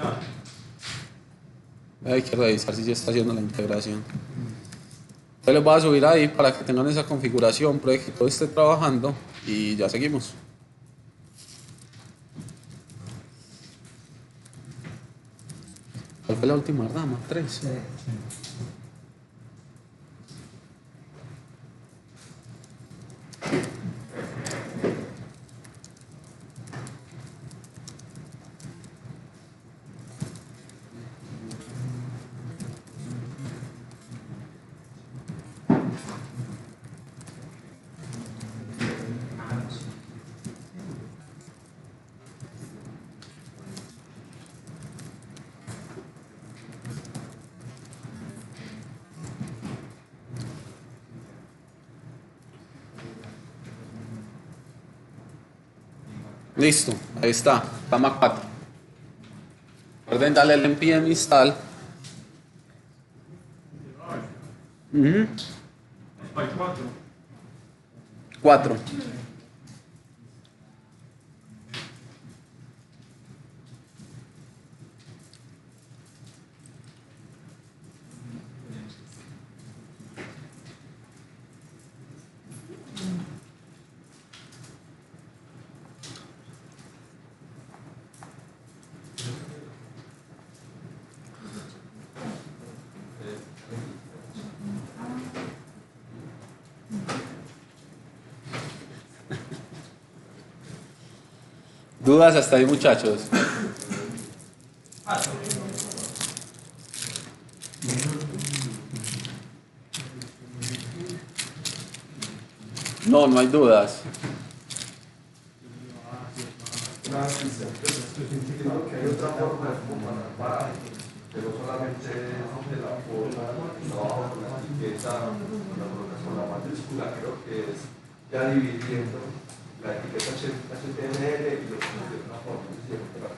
a... Hay que revisar si ya está haciendo la integración. Entonces les voy a subir ahí para que tengan esa configuración, para que todo esté trabajando y ya seguimos. ¿Cuál fue la última rama? 3. Listo, ahí está, rama 4. Recuerden darle el npm install. Hay 4. ¿Dudas hasta ahí, muchachos? No, no hay dudas. Creo que hay otra forma de comparar, pero solamente de la forma abajo con la etiqueta, la colocas con la mayúscula, creo que es ya dividiendo la etiqueta HTML y lo pones de una forma, es decir, que la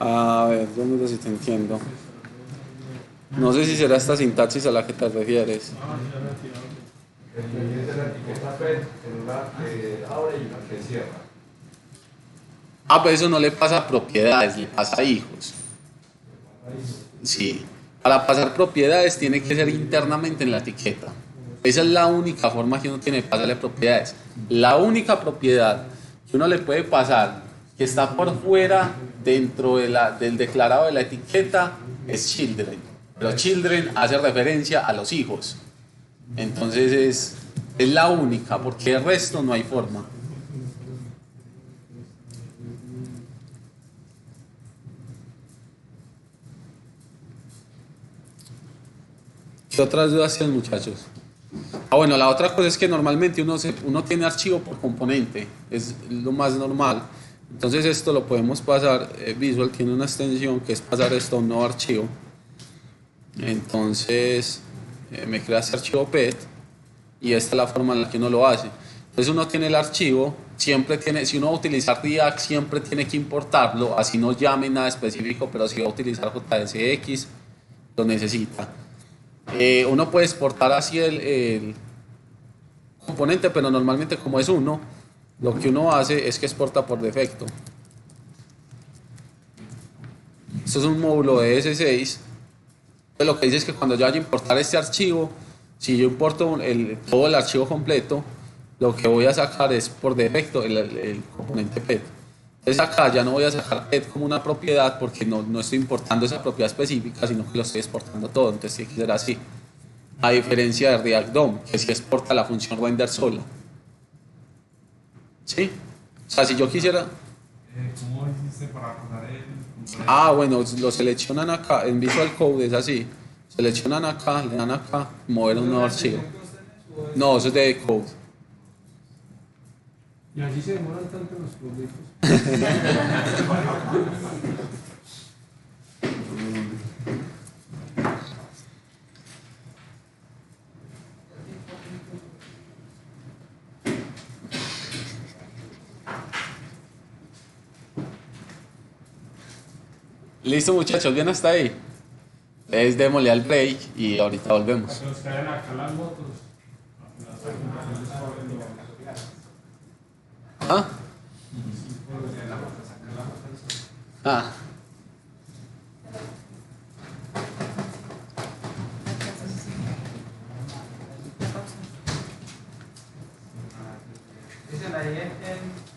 coloca. A ver, yo no sé si te entiendo. No sé si será esta sintaxis a la que te refieres. Dependiendo de la etiqueta PET, en una que abre y una que cierra. Ah, pero eso no le pasa a propiedades, le pasa a hijos. Sí. Para pasar propiedades tiene que ser internamente en la etiqueta. Esa es la única forma que uno tiene de pasarle propiedades. La única propiedad que uno le puede pasar que está por fuera dentro de del declarado de la etiqueta es children. Pero children hace referencia a los hijos. Entonces es la única, porque el resto no hay forma. ¿Qué otras dudas tienen, muchachos? Ah, bueno, la otra cosa es que normalmente uno tiene archivo por componente, es lo más normal. Entonces esto lo podemos pasar, Visual tiene una extensión que es pasar esto a un nuevo archivo. Entonces me crea este archivo PET y esta es la forma en la que uno lo hace. Entonces uno tiene el archivo, siempre tiene, si uno va a utilizar React siempre tiene que importarlo, así no llame nada específico, pero si va a utilizar JSX lo necesita. Uno puede exportar así el componente, pero normalmente como es uno, lo que uno hace es que exporta por defecto. Esto es un módulo de S6. Entonces lo que dice es que cuando yo vaya a importar este archivo, si yo importo todo el archivo completo, lo que voy a sacar es por defecto el componente PET. Entonces acá ya no voy a sacar PET como una propiedad porque no estoy importando esa propiedad específica, sino que lo estoy exportando todo. Entonces tiene que ser así. A diferencia de React DOM, que sí exporta la función render sola. ¿Sí? O sea, si yo quisiera... ¿Cómo hiciste para pasar el componente? Ah, bueno, lo seleccionan acá, en Visual Code es así. Seleccionan acá, le dan acá, mover un nuevo archivo. No, eso es de Code. Y allí se demoran tanto los proyectos. Listo, muchachos, bien hasta ahí. Entonces démosle al break y ahorita volvemos. Para que nos caigan acá las motos. ¿Ah? Ah. Dicen ahí en